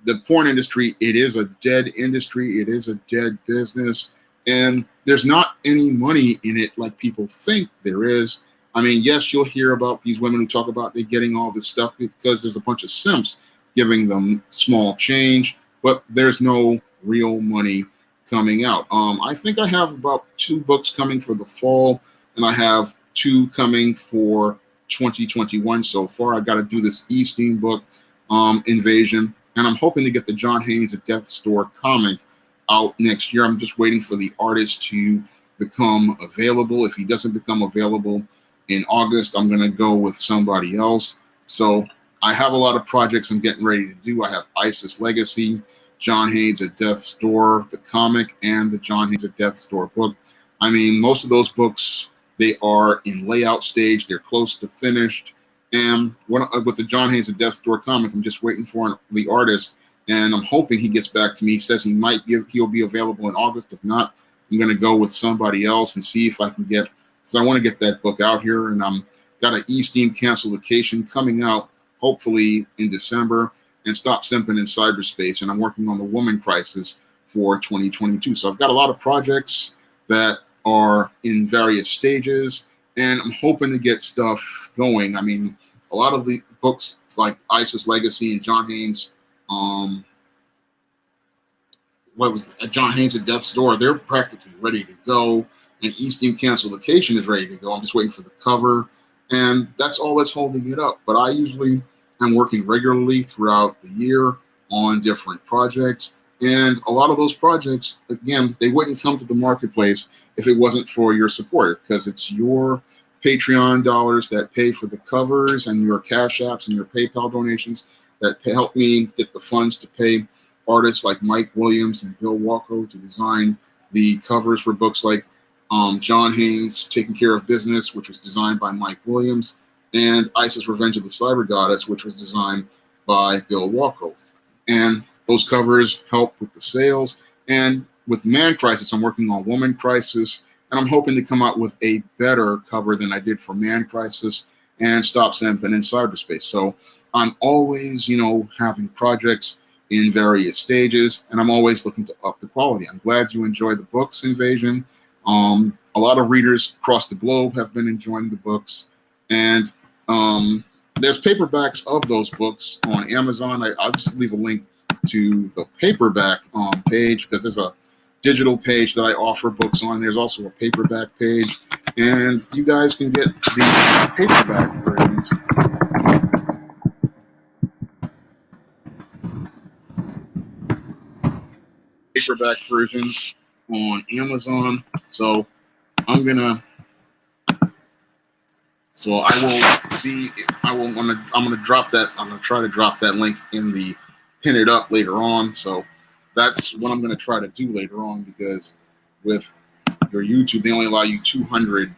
Speaker 1: The porn industry, it is a dead industry. It is a dead business, and there's not any money in it like people think there is. I mean, yes, you'll hear about these women who talk about they're getting all this stuff because there's a bunch of simps giving them small change, but there's no real money coming out. I think I have about 2 books coming for the fall, and I have 2 coming for 2021 so far. I got to do this Easting book, Invasion, and I'm hoping to get the John Haynes at Death's Door comic out next year. I'm just waiting for the artist to become available. If he doesn't become available in August, I'm going to go with somebody else. So I have a lot of projects I'm getting ready to do. I have ISIS Legacy, John Haynes at Death's Door, the comic, and the John Haynes at Death's Door book. I mean, most of those books, they are in layout stage. They're close to finished. And with the John Haynes at Death's Door comic, I'm just waiting for the artist, and I'm hoping he gets back to me. He says he'll be available in August. If not, I'm going to go with somebody else and see if I can get, because I want to get that book out here. And I'm got an Easting cancellation coming out hopefully in December, and Stop Simping in Cyberspace. And I'm working on the Woman Crisis for 2022. So I've got a lot of projects that are in various stages, and I'm hoping to get stuff going. I mean, a lot of the books like ISIS Legacy and John Haynes, John Haynes at Death's Door, they're practically ready to go. And Easting Cancellation is ready to go. I'm just waiting for the cover, and that's all that's holding it up. But I usually am working regularly throughout the year on different projects. And a lot of those projects, again, they wouldn't come to the marketplace if it wasn't for your support, because it's your Patreon dollars that pay for the covers, and your Cash Apps and your PayPal donations that help me get the funds to pay artists like Mike Williams and Bill Walko to design the covers for books like John Haynes, Taking Care of Business, which was designed by Mike Williams, and ISIS Revenge of the Cyber Goddess, which was designed by Bill Walko. And those covers help with the sales. And with Man Crisis, I'm working on Woman Crisis, and I'm hoping to come out with a better cover than I did for Man Crisis and Stop Simping in Cyberspace. So I'm always, having projects in various stages, and I'm always looking to up the quality. I'm glad you enjoy the books, Invasion. A lot of readers across the globe have been enjoying the books, and there's paperbacks of those books on Amazon. I'll just leave a link to the paperback page, because there's a digital page that I offer books on. There's also a paperback page, and you guys can get the paperback versions. Paperback versions on Amazon. So I'm gonna drop that. I'm gonna try to drop that link in the pin it up later on. So that's what I'm gonna try to do later on, because with your YouTube, they only allow you 200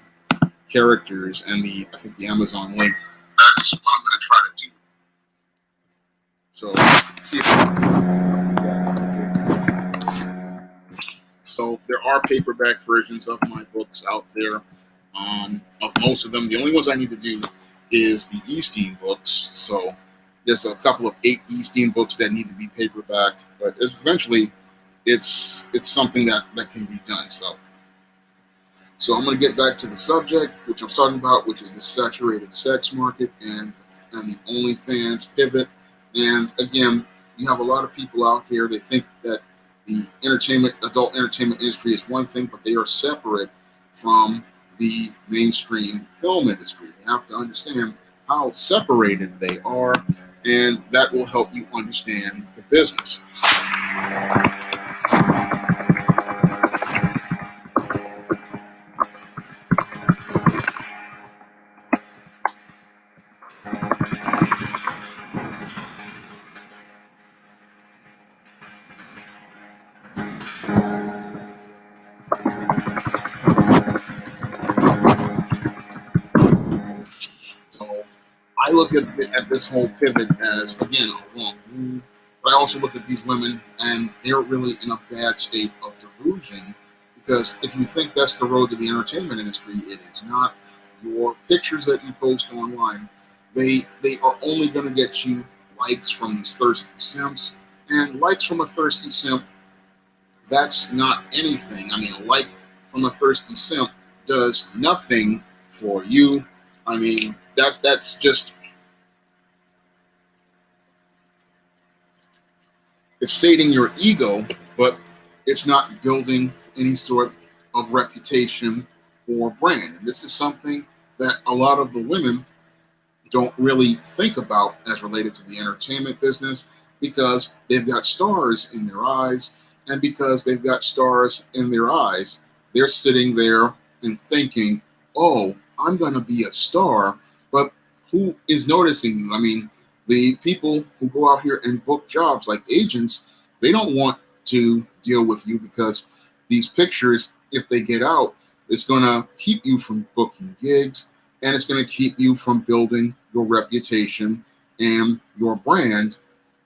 Speaker 1: characters, and I think the Amazon link. That's what I'm gonna try to do. So see if so there are paperback versions of my books out there. Of most of them, the only ones I need to do is the Easting books. So there's a couple of 8 Easting books that need to be paperbacked, but eventually it's something that can be done. So I'm going to get back to the subject, which I'm talking about, which is the saturated sex market and the OnlyFans pivot. And again, you have a lot of people out here, they think that the adult entertainment industry is one thing, but they are separate from the mainstream film industry. You have to understand how separated they are, and that will help you understand the business. I look at this whole pivot as, again, a wrong move, but I also look at these women, and they're really in a bad state of delusion, because if you think that's the road to the entertainment industry, it is not. Your pictures that you post online, they are only going to get you likes from these thirsty simps, and likes from a thirsty simp, that's not anything. I mean, a like from a thirsty simp does nothing for you. I mean, that's just, it's sating your ego, but it's not building any sort of reputation or brand. And this is something that a lot of the women don't really think about as related to the entertainment business, because they've got stars in their eyes. And because they've got stars in their eyes, they're sitting there and thinking, oh, I'm going to be a star. But who is noticing you? I mean, the people who go out here and book jobs like agents, they don't want to deal with you, because these pictures, if they get out, it's going to keep you from booking gigs, and it's going to keep you from building your reputation and your brand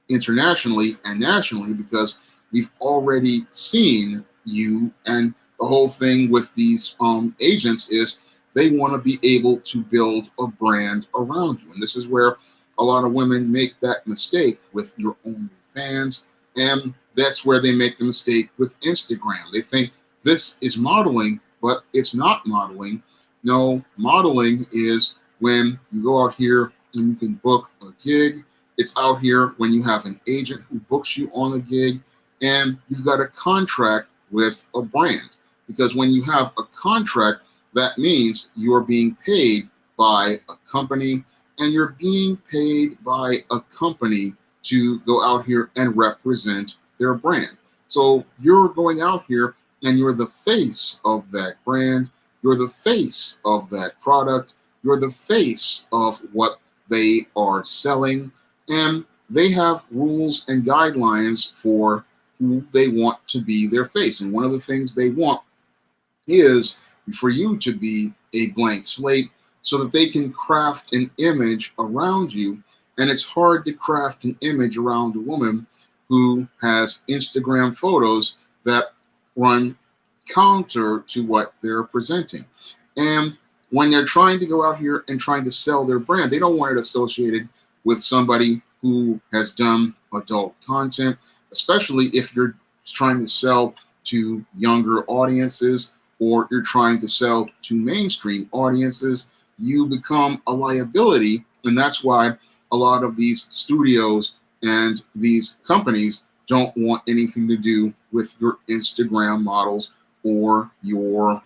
Speaker 1: internationally and nationally, because we've already seen you. And the whole thing with these agents is they want to be able to build a brand around you. And this is where a lot of women make that mistake with your OnlyFans. And that's where they make the mistake with Instagram. They think this is modeling, but it's not modeling. No, modeling is when you go out here and you can book a gig. It's out here when you have an agent who books you on a gig, and you've got a contract with a brand. Because when you have a contract, that means you're being paid by a company, and you're being paid by a company to go out here and represent their brand. So you're going out here and you're the face of that brand. You're the face of that product. You're the face of what they are selling. And they have rules and guidelines for who they want to be their face. And one of the things they want is for you to be a blank slate, so that they can craft an image around you. And it's hard to craft an image around a woman who has Instagram photos that run counter to what they're presenting. And when they're trying to go out here and trying to sell their brand, they don't want it associated with somebody who has done adult content, especially if you're trying to sell to younger audiences, or you're trying to sell to mainstream audiences. You become a liability. And that's why a lot of these studios and these companies don't want anything to do with your Instagram models or your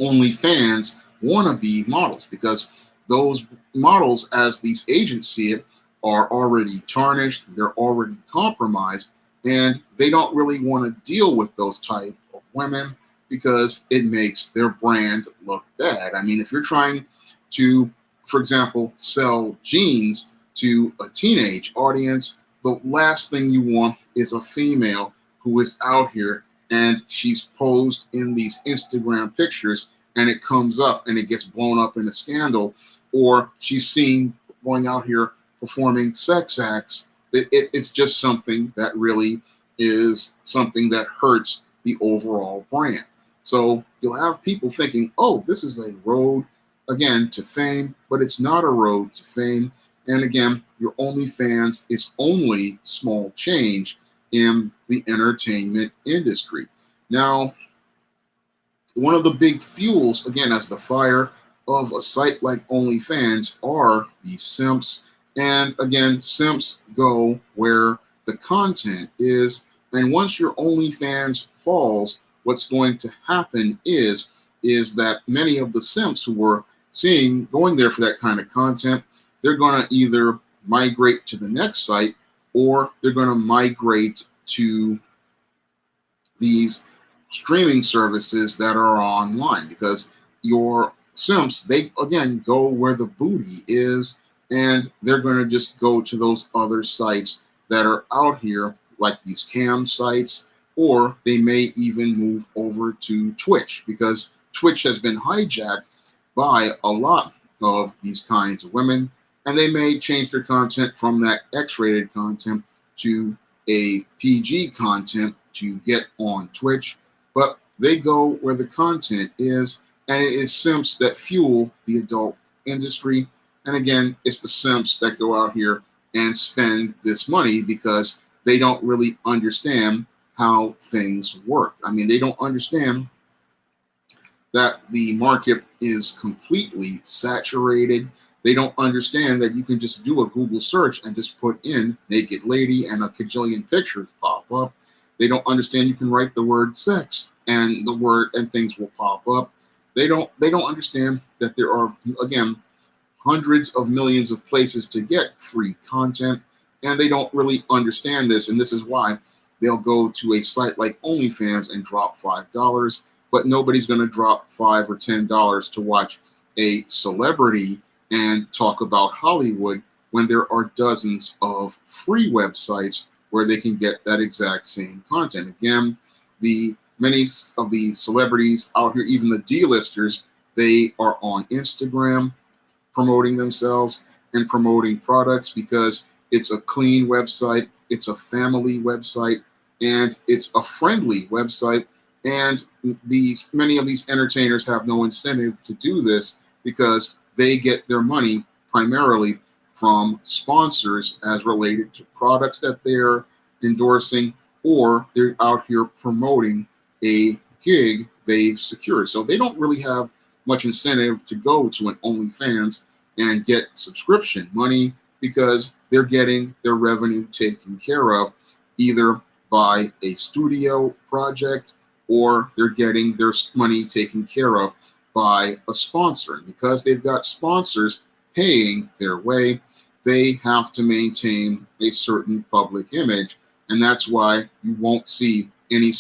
Speaker 1: OnlyFans wannabe models, because those models, as these agents see it, are already tarnished, they're already compromised, and they don't really want to deal with those type of women, because it makes their brand look bad. I mean, if you're trying to, for example, sell jeans to a teenage audience, the last thing you want is a female who is out here and she's posed in these Instagram pictures, and it comes up and it gets blown up in a scandal, or she's seen going out here performing sex acts. It's just something that really is something that hurts the overall brand. So you'll have people thinking, oh, this is a road, again, to fame, but it's not a road to fame. And again, your OnlyFans is only small change in the entertainment industry. Now, one of the big fuels, again, as the fire of a site like OnlyFans, are the simps. And again, simps go where the content is. And once your OnlyFans falls, what's going to happen is that many of the simps who were going there for that kind of content, they're going to either migrate to the next site, or they're going to migrate to these streaming services that are online, because your simps, they again go where the booty is, and they're going to just go to those other sites that are out here, like these cam sites, or they may even move over to Twitch, because Twitch has been hijacked by a lot of these kinds of women, and they may change their content from that X-rated content to a PG content to get on Twitch, but they go where the content is, and it is simps that fuel the adult industry. And again, it's the simps that go out here and spend this money, because they don't really understand how things work. I mean, they don't understand that the market is completely saturated. They don't understand that you can just do a Google search and just put in naked lady and a kajillion pictures pop up. They don't understand you can write the word sex and things will pop up. They don't understand that there are, again, hundreds of millions of places to get free content, and they don't really understand this. And this is why they'll go to a site like OnlyFans and drop $5, but nobody's going to drop $5 or $10 to watch a celebrity and talk about Hollywood when there are dozens of free websites where they can get that exact same content. Again, many of the celebrities out here, even the D-listers, they are on Instagram promoting themselves and promoting products because it's a clean website, it's a family website, and it's a friendly website. And many of these entertainers have no incentive to do this because they get their money primarily from sponsors as related to products that they're endorsing, or they're out here promoting a gig they've secured. So they don't really have much incentive to go to an OnlyFans and get subscription money because they're getting their revenue taken care of either by a studio project or they're getting their money taken care of by a sponsor. And because they've got sponsors paying their way, they have to maintain a certain public image. And that's why you won't see any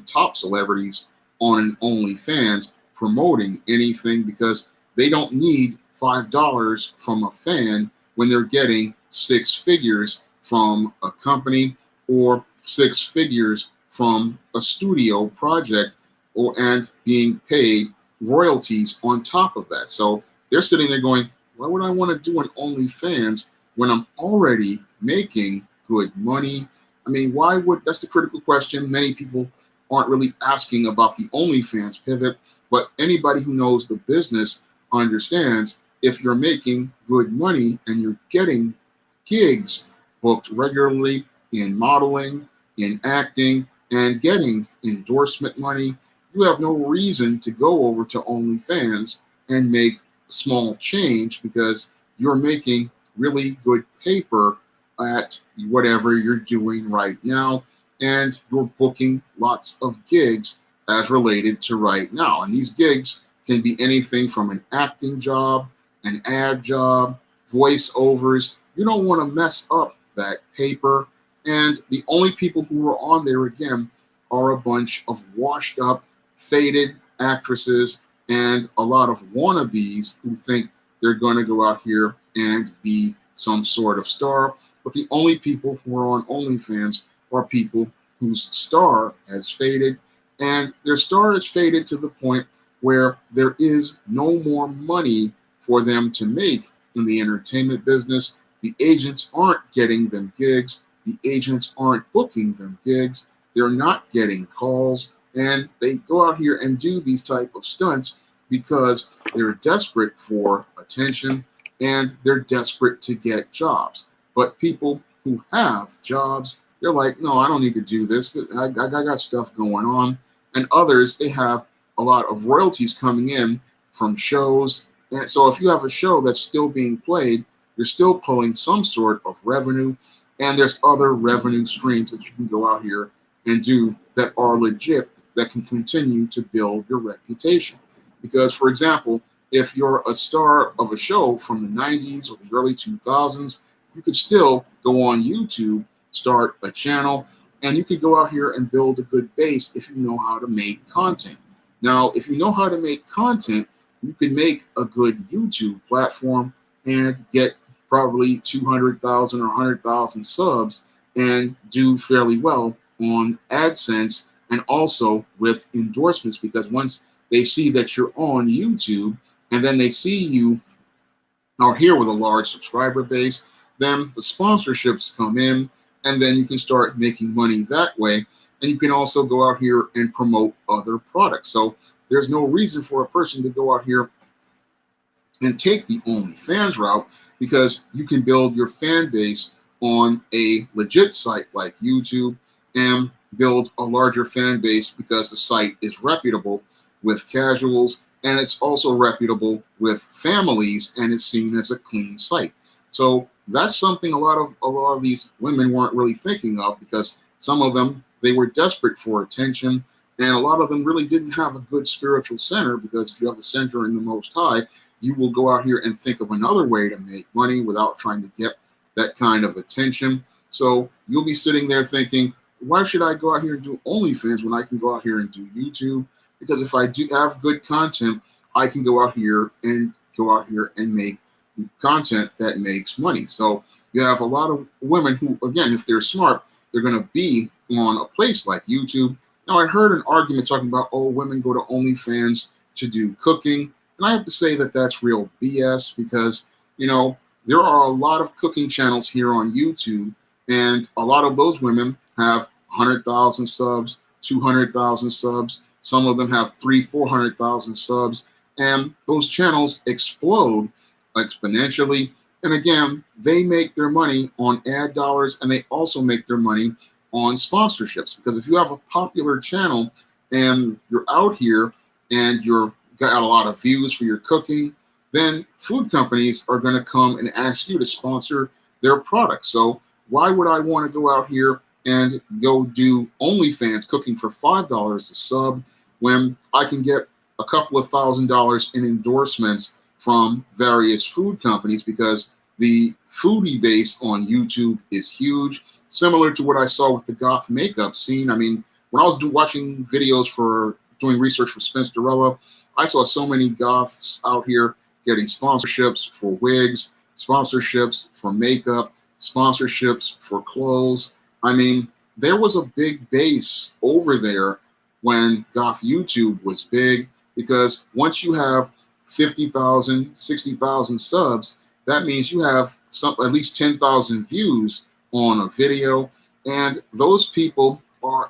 Speaker 1: top celebrities on an OnlyFans promoting anything, because they don't need $5 from a fan when they're getting 6 figures from a company or 6 figures from a studio project, and being paid royalties on top of that. So they're sitting there going, why would I want to do an OnlyFans when I'm already making good money? I mean, that's the critical question. Many people aren't really asking about the OnlyFans pivot, but anybody who knows the business understands if you're making good money and you're getting gigs booked regularly in modeling, in acting, and getting endorsement money, you have no reason to go over to OnlyFans and make small change because you're making really good paper at whatever you're doing right now, and you're booking lots of gigs as related to right now. And these gigs can be anything from an acting job, an ad job, voiceovers. You don't want to mess up that paper. And the only people who are on there, again, are a bunch of washed up, faded actresses and a lot of wannabes who think they're going to go out here and be some sort of star. But the only people who are on OnlyFans are people whose star has faded, and their star is faded to the point where there is no more money for them to make in the entertainment business. The agents aren't getting them gigs. The agents aren't booking them gigs. They're not getting calls, and they go out here and do these type of stunts because they're desperate for attention and they're desperate to get jobs. But people who have jobs, they're like, no, I don't need to do this. I got stuff going on. And others, they have a lot of royalties coming in from shows. And so if you have a show that's still being played, you're still pulling some sort of revenue. And there's other revenue streams that you can go out here and do that are legit, that can continue to build your reputation. Because, for example, if you're a star of a show from the 90s or the early 2000s, you could still go on YouTube, start a channel, and you could go out here and build a good base if you know how to make content. Now, if you know how to make content, you can make a good YouTube platform and get probably 200,000 or 100,000 subs and do fairly well on AdSense and also with endorsements, because once they see that you're on YouTube and then they see you out here with a large subscriber base, then the sponsorships come in and then you can start making money that way. And you can also go out here and promote other products. So there's no reason for a person to go out here and take the OnlyFans route, because you can build your fan base on a legit site like YouTube and build a larger fan base because the site is reputable with casuals, and it's also reputable with families, and it's seen as a clean site. So that's something a lot of these women weren't really thinking of, because some of them, they were desperate for attention, and a lot of them really didn't have a good spiritual center, because if you have a center in the Most High, you will go out here and think of another way to make money without trying to get that kind of attention. So you'll be sitting there thinking, why should I go out here and do OnlyFans when I can go out here and do YouTube? Because if I do have good content, I can go out here and make content that makes money. So you have a lot of women who, again, if they're smart, they're going to be on a place like YouTube. Now, I heard an argument talking about, oh, women go to OnlyFans to do cooking. And I have to say that that's real BS because, there are a lot of cooking channels here on YouTube, and a lot of those women have 100,000 subs, 200,000 subs. Some of them have 400,000 subs, and those channels explode exponentially. And again, they make their money on ad dollars, and they also make their money on sponsorships. Because if you have a popular channel and you're out here and you're got a lot of views for your cooking, then food companies are going to come and ask you to sponsor their products. So why would I want to go out here and go do OnlyFans cooking for $5 a sub when I can get a couple of $1,000s in endorsements from various food companies? Because the foodie base on YouTube is huge, similar to what I saw with the goth makeup scene. I mean, when I was watching videos for doing research for Spinsterella, I saw so many goths out here getting sponsorships for wigs, sponsorships for makeup, sponsorships for clothes. I mean, there was a big base over there when goth YouTube was big, because once you have 50,000, 60,000 subs, that means you have at least 10,000 views on a video, and those people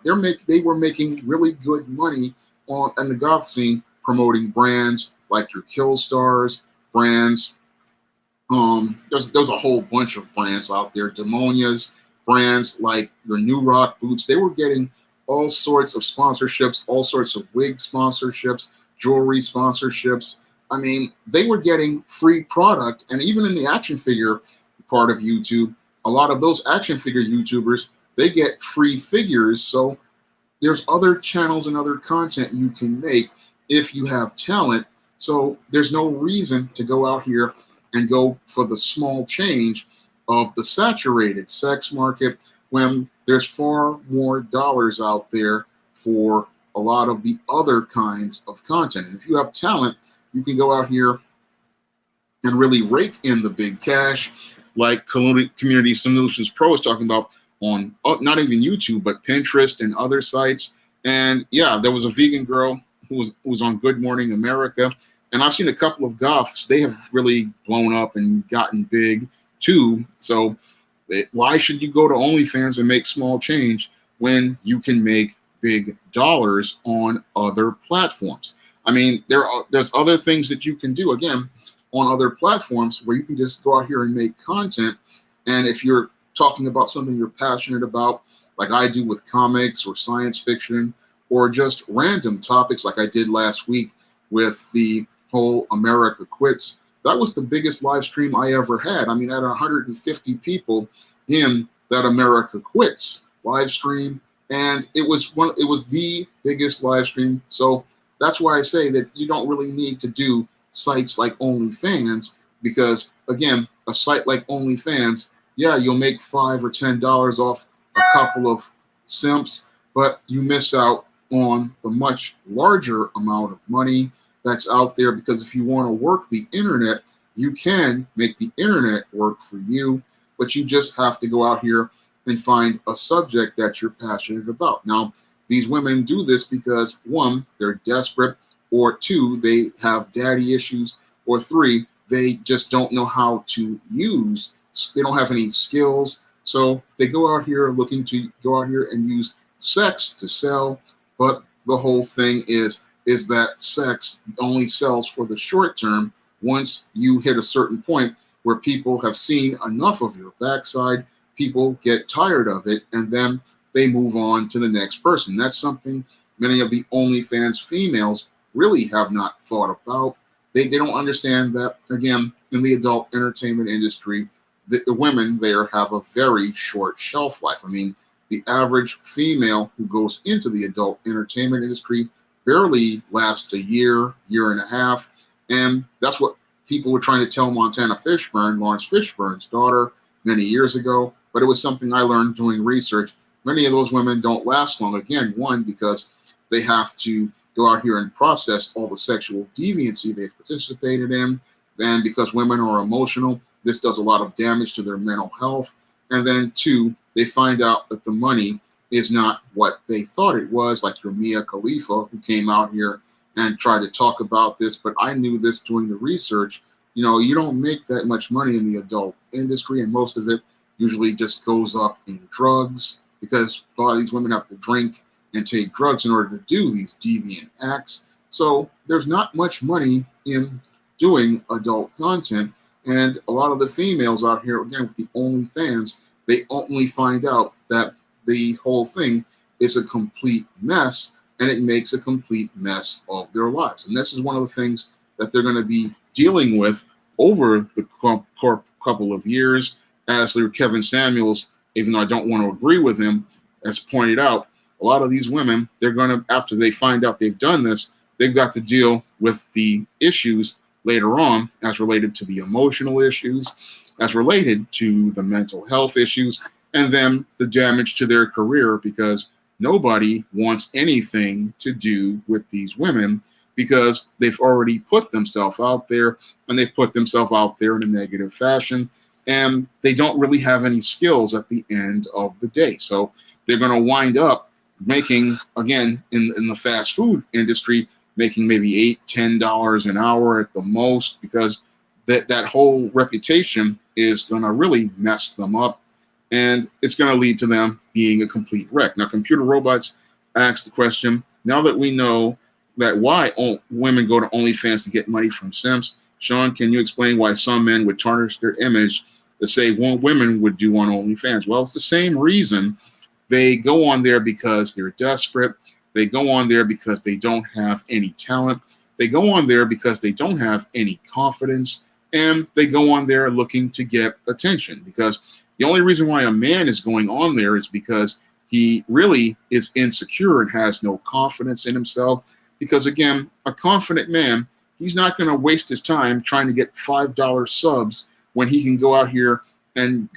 Speaker 1: they were making really good money in the goth scene, promoting brands like your Kill Stars brands. There's a whole bunch of brands out there, Demonias brands like your New Rock boots. They were getting all sorts of sponsorships, all sorts of wig sponsorships, jewelry sponsorships. I mean, they were getting free product. And even in the action figure part of YouTube, a lot of those action figure YouTubers, they get free figures. So there's other channels and other content you can make if you have talent. So there's no reason to go out here and go for the small change of the saturated sex market when there's far more dollars out there for a lot of the other kinds of content. And if you have talent, you can go out here and really rake in the big cash, like Community Solutions Pro is talking about on not even YouTube, but Pinterest and other sites. And yeah, there was a vegan girl who was on Good Morning America. And I've seen a couple of goths. They have really blown up and gotten big too. So why should you go to OnlyFans and make small change when you can make big dollars on other platforms? I mean, there's other things that you can do, again, on other platforms where you can just go out here and make content. And if you're talking about something you're passionate about, like I do with comics or science fiction, or just random topics like I did last week with the whole America Quits, that was the biggest live stream I ever had. I mean, I had 150 people in that America Quits live stream, and it was the biggest live stream. So that's why I say that you don't really need to do sites like OnlyFans, because again, a site like OnlyFans, yeah, you'll make $5 or $10 off a couple of simps, but you miss out on the much larger amount of money that's out there. Because if you want to work the internet, you can make the internet work for you, but you just have to go out here and find a subject that you're passionate about. Now, these women do this because, one, they're desperate, or two, they have daddy issues, or three, they just don't know how to use, they don't have any skills. So they go out here looking to go out here and use sex to sell. But the whole thing is that sex only sells for the short term. Once you hit a certain point where people have seen enough of your backside, people get tired of it, and then they move on to the next person. That's something many of the OnlyFans females really have not thought about. They don't understand that, again, in the adult entertainment industry, the women there have a very short shelf life. I mean, the average female who goes into the adult entertainment industry barely lasts a year, year and a half. And that's what people were trying to tell Lawrence Fishburne's daughter, many years ago, but it was something I learned doing research. Many of those women don't last long. Again, one, because they have to go out here and process all the sexual deviancy they've participated in. Then because women are emotional, this does a lot of damage to their mental health. And then two, they find out that the money is not what they thought it was, like your Mia Khalifa, who came out here and tried to talk about this. But I knew this doing the research. You don't make that much money in the adult industry, and most of it usually just goes up in drugs, because a lot of these women have to drink and take drugs in order to do these deviant acts. So there's not much money in doing adult content. And a lot of the females out here, again, with the OnlyFans, they only find out that the whole thing is a complete mess, and it makes a complete mess of their lives. And this is one of the things that they're going to be dealing with over the couple of years, as Kevin Samuels, even though I don't want to agree with him, has pointed out. A lot of these women, they're going to, after they find out they've done this, they've got to deal with the issues later on, as related to the emotional issues, as related to the mental health issues, and then the damage to their career, because nobody wants anything to do with these women, because they've already put themselves out there, and they've put themselves out there in a negative fashion, and they don't really have any skills at the end of the day. So they're going to wind up making, again, in the fast food industry, making maybe $8-10 an hour at the most, because that whole reputation is going to really mess them up, and it's going to lead to them being a complete wreck. Now, Computer Robots asked the question, now that we know that why women go to OnlyFans to get money from simps, Sean, can you explain why some men would tarnish their image to say what women would do on OnlyFans? Well, it's the same reason. They go on there because they're desperate. They go on there because they don't have any talent. They go on there because they don't have any confidence. And they go on there looking to get attention, because the only reason why a man is going on there is because he really is insecure and has no confidence in himself. Because, again, a confident man, he's not going to waste his time trying to get $5 subs when he can go out here and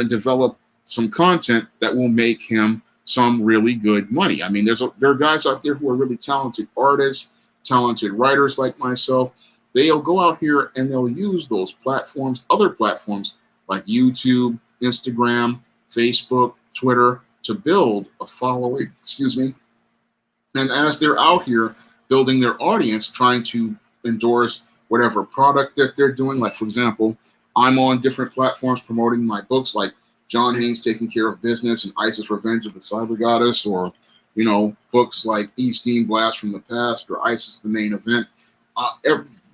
Speaker 1: develop some content that will make him some really good money. I mean, there are guys out there who are really talented artists, talented writers like myself. They'll go out here and they'll use those platforms, other platforms like YouTube, Instagram, Facebook, Twitter, to build a following, And as they're out here building their audience, trying to endorse whatever product that they're doing, like, for example, I'm on different platforms promoting my books, like John Haynes Taking Care of Business and Isis Revenge of the Cyber Goddess, or, books like Eastine Blast from the Past or Isis the Main Event.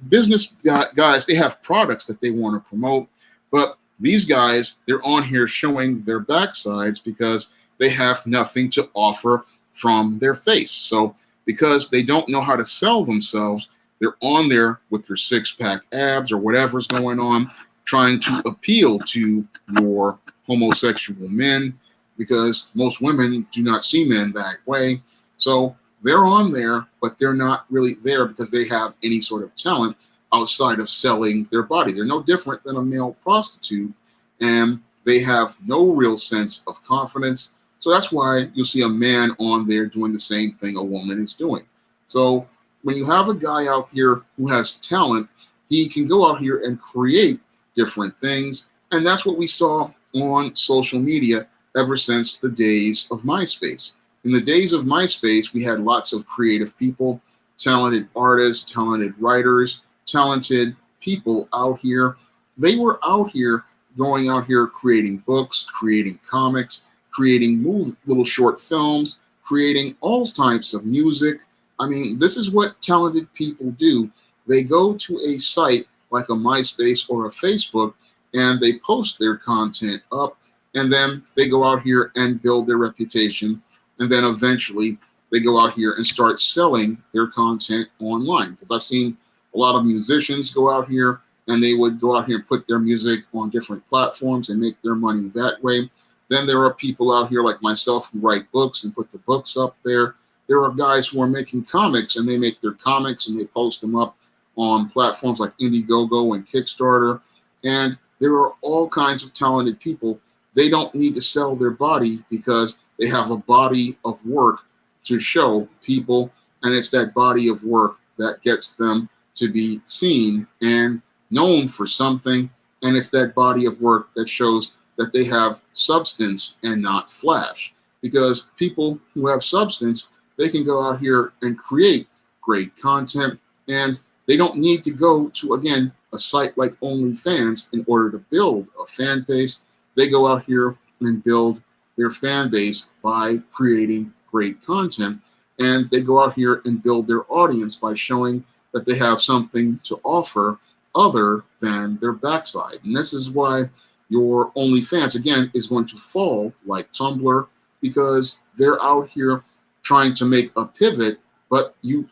Speaker 1: Business guys, they have products that they want to promote, but these guys, they're on here showing their backsides because they have nothing to offer from their face. So because they don't know how to sell themselves, they're on there with their six-pack abs or whatever's going on, trying to appeal to your homosexual men, because most women do not see men that way. So they're on there, but they're not really there because they have any sort of talent outside of selling their body. They're no different than a male prostitute, and they have no real sense of confidence. So that's why you'll see a man on there doing the same thing a woman is doing. So when you have a guy out here who has talent, he can go out here and create different things. And that's what we saw on social media ever since the days of MySpace. In the days of MySpace, we had lots of creative people, talented artists, talented writers, talented people out here. They were out here going out here creating books, creating comics, creating little short films, creating all types of music. I mean, this is what talented people do. They go to a site like a MySpace or a Facebook, and they post their content up, and then they go out here and build their reputation, and then eventually they go out here and start selling their content online. Because I've seen a lot of musicians go out here, and they would go out here and put their music on different platforms and make their money that way. Then there are people out here like myself who write books and put the books up there. There are guys who are making comics, and they make their comics and they post them up on platforms like Indiegogo and Kickstarter. And there are all kinds of talented people. They don't need to sell their body because they have a body of work to show people. And it's that body of work that gets them to be seen and known for something. And it's that body of work that shows that they have substance and not flash. Because people who have substance, they can go out here and create great content, and they don't need to go to, again, a site like OnlyFans in order to build a fan base. They go out here and build their fan base by creating great content, and they go out here and build their audience by showing that they have something to offer other than their backside. And this is why your OnlyFans, again, is going to fall like Tumblr, because they're out here trying to make a pivot, but you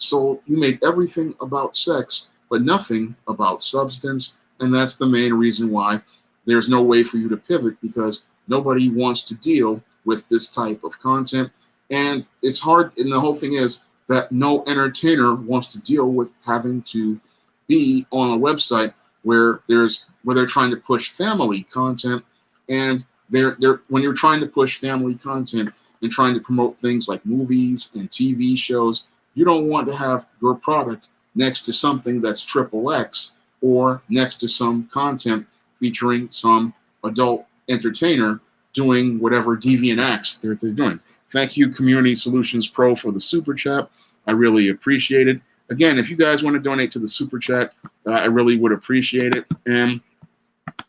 Speaker 1: made everything about sex, but nothing about substance. And that's the main reason why there's no way for you to pivot, because nobody wants to deal with this type of content. And it's hard. And the whole thing is that no entertainer wants to deal with having to be on a website where they're trying to push family content. And when you're trying to push family content and trying to promote things like movies and TV shows, you don't want to have your product next to something that's XXX or next to some content featuring some adult entertainer doing whatever deviant acts they're doing. Thank you, Community Solutions Pro, for the super chat. I really appreciate it. Again, if you guys want to donate to the super chat, I really would appreciate it. And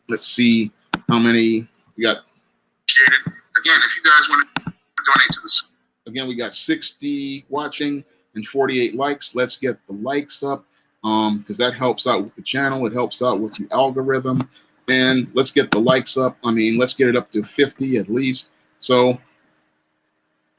Speaker 1: let's see how many we got. Again, if you guys want to donate to the, again, we got 60 watching and 48 likes. Let's get the likes up, because that helps out with the channel. It helps out with the algorithm. And let's get the likes up. I mean, let's get it up to 50 at least. So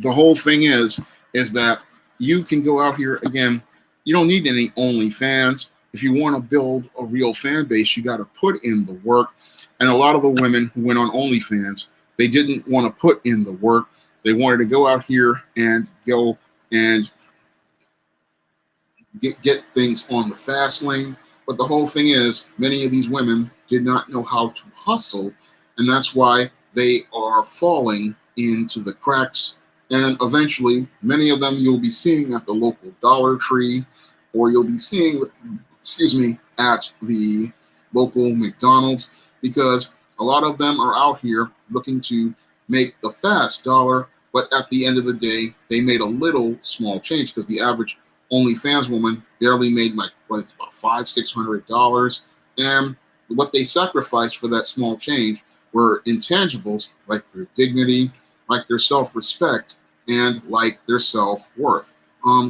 Speaker 1: the whole thing is that you can go out here again. You don't need any OnlyFans. If you want to build a real fan base, you got to put in the work. And a lot of the women who went on OnlyFans, they didn't want to put in the work. They wanted to go out here and go and get things on the fast lane. But the whole thing is, many of these women did not know how to hustle, and that's why they are falling into the cracks. And eventually, many of them you'll be seeing at the local Dollar Tree, or you'll be seeing, at the local McDonald's, because a lot of them are out here looking to make the fast dollar, but at the end of the day, they made a little small change, because the average OnlyFans woman barely made about $500-600, and what they sacrificed for that small change were intangibles like their dignity, like their self-respect, and like their self-worth.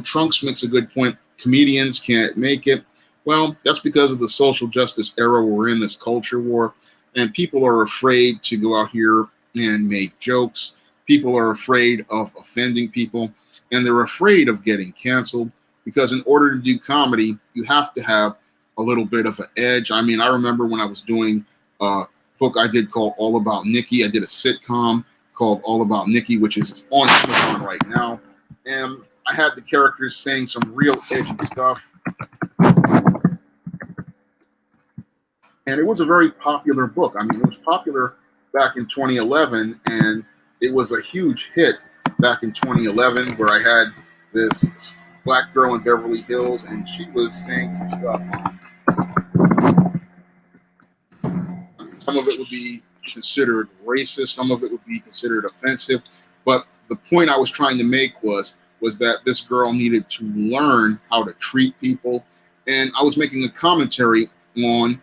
Speaker 1: Trunks makes a good point. Comedians can't make it. Well, that's because of the social justice era we're in, this culture war, and people are afraid to go out here and make jokes. People are afraid of offending people, and they're afraid of getting canceled, because in order to do comedy, you have to have a little bit of an edge. I mean, I remember when I was doing a book I did called All About Nikki. I did a sitcom called All About Nikki, which is on Amazon right now. And I had the characters saying some real edgy stuff. And it was a very popular book. I mean, it was popular back in 2011, and it was a huge hit back in 2011, where I had this black girl in Beverly Hills, and she was saying some stuff. Some of it would be considered racist, some of it would be considered offensive, but the point I was trying to make was that this girl needed to learn how to treat people, and I was making a commentary on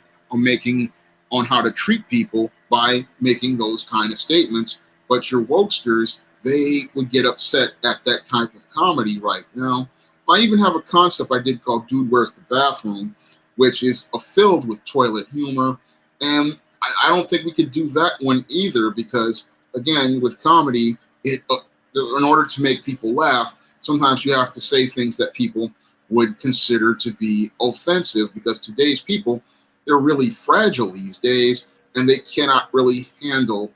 Speaker 1: how to treat people by making those kind of statements. But your wokesters, they would get upset at that type of comedy right now. I even have a concept I did called Dude, Where's the Bathroom, which is filled with toilet humor. And I don't think we could do that one either, because, again, with comedy, in order to make people laugh, sometimes you have to say things that people would consider to be offensive, because today's people, they're really fragile these days, and they cannot really handle,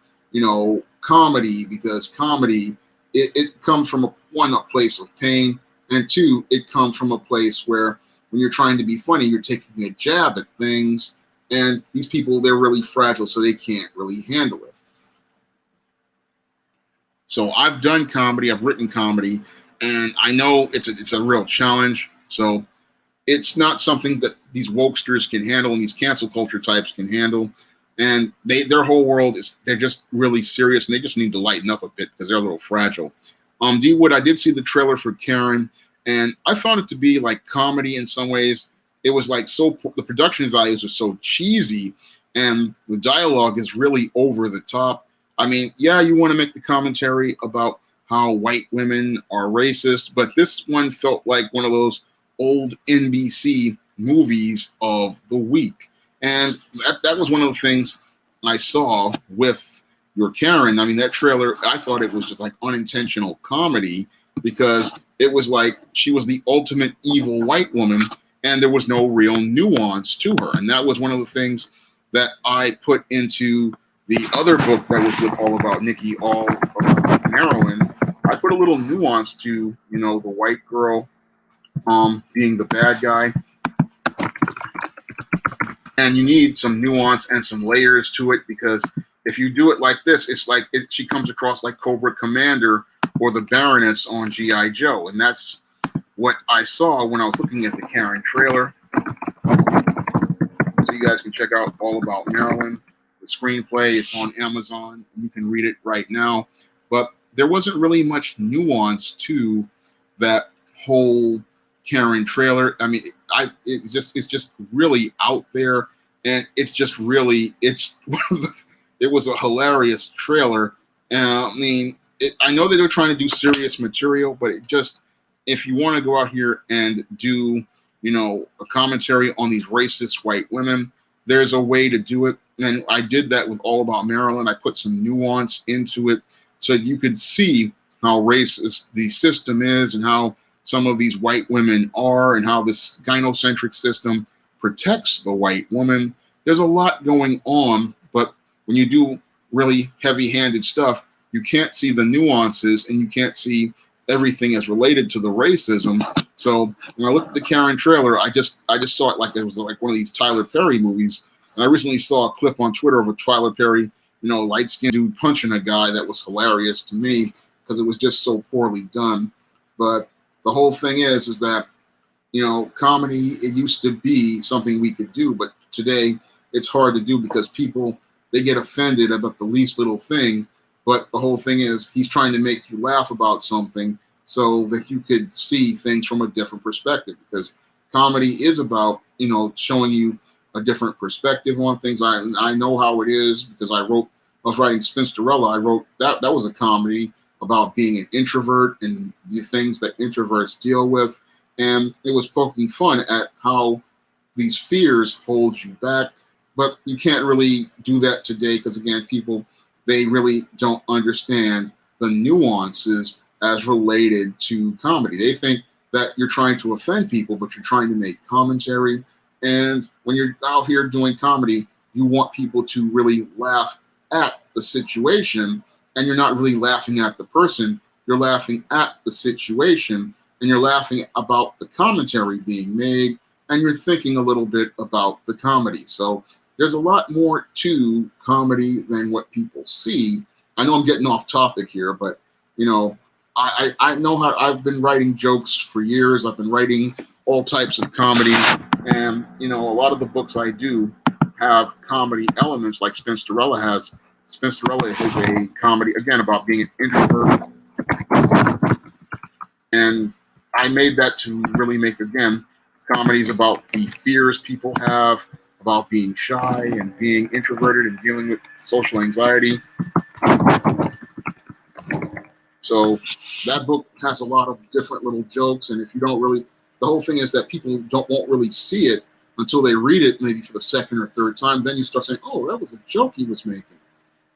Speaker 1: comedy, because comedy, it comes from a place of pain, and two, it comes from a place where when you're trying to be funny, you're taking a jab at things. And these people, they're really fragile, so they can't really handle it. So I've done comedy, I've written comedy, and I know it's a real challenge. So it's not something that these wokesters can handle and these cancel culture types can handle. And their whole world they're just really serious, and they just need to lighten up a bit because they're a little fragile. D Wood, I did see the trailer for Karen, and I found it to be like comedy in some ways. It was like the production values are so cheesy, and the dialogue is really over the top. I mean, yeah, you want to make the commentary about how white women are racist, but this one felt like one of those old NBC movies of the week. And that was one of the things I saw with your Karen. I mean, that trailer, I thought it was just like unintentional comedy because it was like she was the ultimate evil white woman and there was no real nuance to her. And that was one of the things that I put into the other book that was all about Nikki, all about Maryland. I put a little nuance to, the white girl being the bad guy. And you need some nuance and some layers to it because if you do it like this, it's like she comes across like Cobra Commander or the Baroness on G.I. Joe. And that's what I saw when I was looking at the Karen trailer. So you guys can check out All About Maryland. The screenplay, it's on Amazon. You can read it right now. But there wasn't really much nuance to that whole Karen trailer. I mean, it's just really out there, and it was a hilarious trailer. I mean, I know that they're trying to do serious material, but if you want to go out here and do, a commentary on these racist white women, there's a way to do it. And I did that with All About Maryland. I put some nuance into it so you could see how racist the system is and how some of these white women are and how this gynocentric system protects the white woman. There's a lot going on, but when you do really heavy-handed stuff, you can't see the nuances and you can't see everything as related to the racism. So when I looked at the Karen trailer, I just saw it like it was like one of these Tyler Perry movies. And I recently saw a clip on Twitter of a Tyler Perry, light-skinned dude punching a guy that was hilarious to me because it was just so poorly done. But the whole thing is that, comedy, it used to be something we could do, but today it's hard to do because people, they get offended about the least little thing. But the whole thing is he's trying to make you laugh about something so that you could see things from a different perspective because comedy is about, showing you a different perspective on things. I know how it is because I was writing Spinsterella. I wrote that was a comedy about being an introvert and the things that introverts deal with. And it was poking fun at how these fears hold you back. But you can't really do that today because, again, people, they really don't understand the nuances as related to comedy. They think that you're trying to offend people, but you're trying to make commentary. And when you're out here doing comedy, you want people to really laugh at the situation, and you're not really laughing at the person. You're laughing at the situation, and you're laughing about the commentary being made, and you're thinking a little bit about the comedy. So there's a lot more to comedy than what people see. I know I'm getting off topic here, but, I know how I've been writing jokes for years. I've been writing all types of comedy. And, a lot of the books I do have comedy elements like Spinsterella has. Spinsterella is a comedy, again, about being an introvert. And I made that to really make, again, comedies about the fears people have, about being shy and being introverted and dealing with social anxiety. So that book has a lot of different little jokes. And if you don't really, the whole thing is that people won't really see it until they read it, maybe for the second or third time. Then you start saying, oh, that was a joke he was making.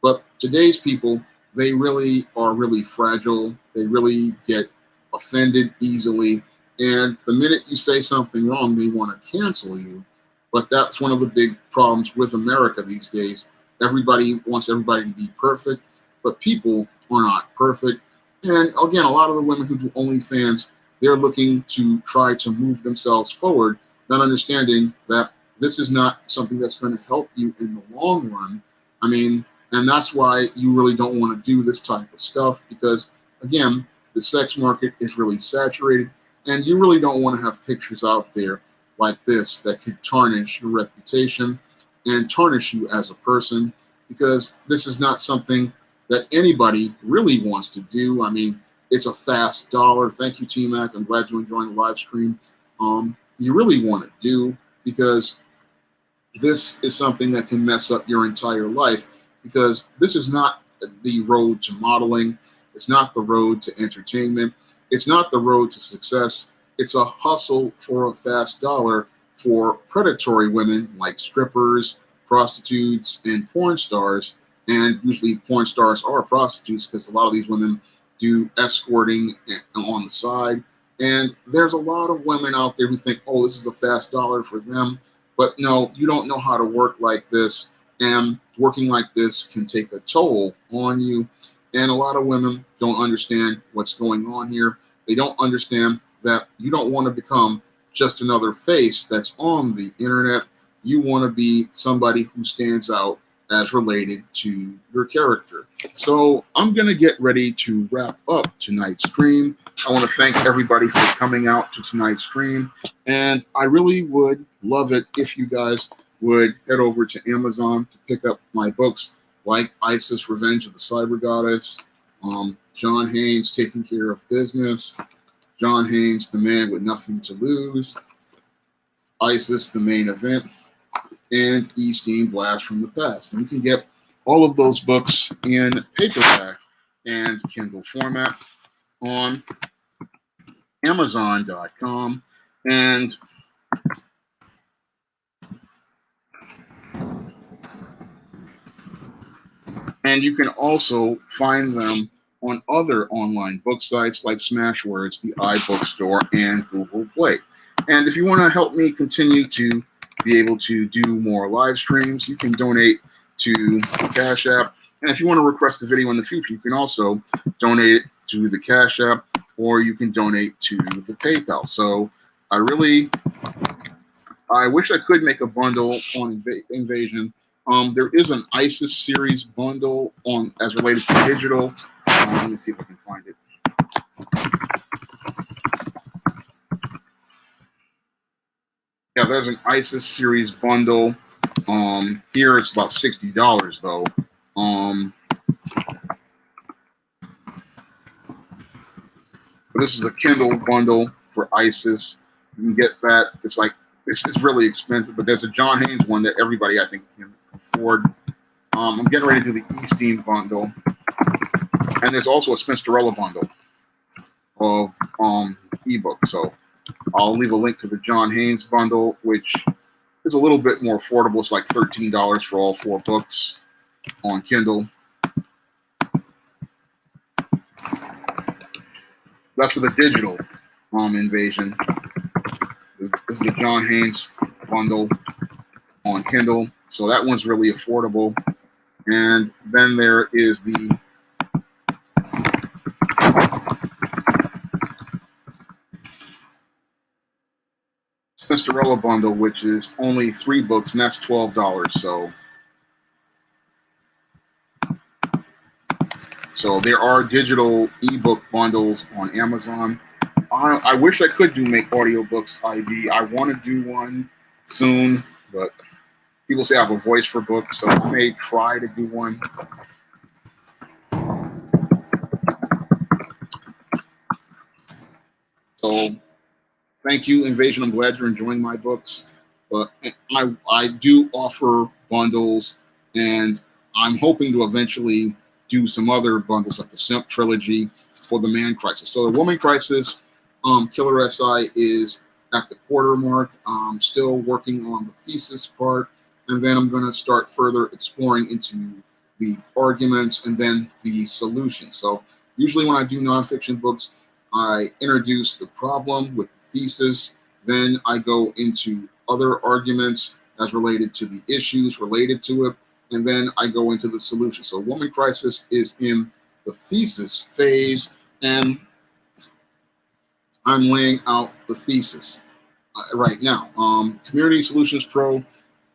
Speaker 1: But today's people, they really are really fragile. They really get offended easily. And the minute you say something wrong, they want to cancel you. But that's one of the big problems with America these days. Everybody wants everybody to be perfect, but people are not perfect. And again, a lot of the women who do OnlyFans, they're looking to try to move themselves forward not understanding that this is not something that's going to help you in the long run. I mean, and that's why you really don't want to do this type of stuff because, again, the sex market is really saturated, and you really don't want to have pictures out there like this that could tarnish your reputation and tarnish you as a person, because this is not something that anybody really wants to do. I mean, it's a fast dollar. Thank you, T-Mac. I'm glad you're enjoying the live stream. You really want to do, because this is something that can mess up your entire life, because this is not the road to modeling. It's not the road to entertainment. It's not the road to success. It's a hustle for a fast dollar for predatory women like strippers, prostitutes, and porn stars. And usually porn stars are prostitutes, because a lot of these women do escorting on the side. And there's a lot of women out there who think, oh, this is a fast dollar for them. But no, you don't know how to work like this. And working like this can take a toll on you. And a lot of women don't understand what's going on here. They don't understand that you don't want to become just another face that's on the internet. You want to be somebody who stands out as related to your character. So I'm going to get ready to wrap up tonight's stream. I want to thank everybody for coming out to tonight's stream. And I really would love it if you guys would head over to Amazon to pick up my books like Isis, Revenge of the Cyber Goddess, John Haynes, Taking Care of Business, John Haynes, The Man with Nothing to Lose, Isis, The Main Event, and Easteen, Blast from the Past. And you can get all of those books in paperback and Kindle format on Amazon.com. And you can also find them on other online book sites like Smashwords, the iBookstore, and Google Play. And if you want to help me continue to be able to do more live streams, you can donate to Cash App. And if you want to request a video in the future, you can also donate to the Cash App, or you can donate to the PayPal. So I wish I could make a bundle on Invasion. There is an ISIS series bundle on as related to digital. Let me see if I can find it. Yeah, there's an ISIS series bundle. Here it's about $60 though. This is a Kindle bundle for ISIS. You can get that. It's really expensive, but there's a John Haynes one that everybody I think can afford. I'm getting ready to do the Easteen bundle, and there's also a Spinsterella bundle of ebooks. So I'll leave a link to the John Haynes bundle, which is a little bit more affordable. It's like $13 for all 4 books on Kindle. That's for the digital Invasion. This is the John Haynes bundle on Kindle. So that one's really affordable. And then there is the Spinsterella bundle, which is only 3 books, and that's $12. So there are digital ebook bundles on Amazon. I wish I could make audiobooks IV. I want to do one soon, but people say I have a voice for books, so I may try to do one. So thank you, Invasion. I'm glad you're enjoying my books. But I do offer bundles, and I'm hoping to eventually do some other bundles like the Simp trilogy for the Man Crisis. So the Woman Crisis, Killer SI is at the quarter mark. I'm still working on the thesis part, and then I'm going to start further exploring into the arguments and then the solutions. So usually when I do nonfiction books, I introduce the problem with the thesis, then I go into other arguments as related to the issues related to it, and then I go into the solution. So Woman Crisis is in the thesis phase, and I'm laying out the thesis. right now. Community Solutions Pro,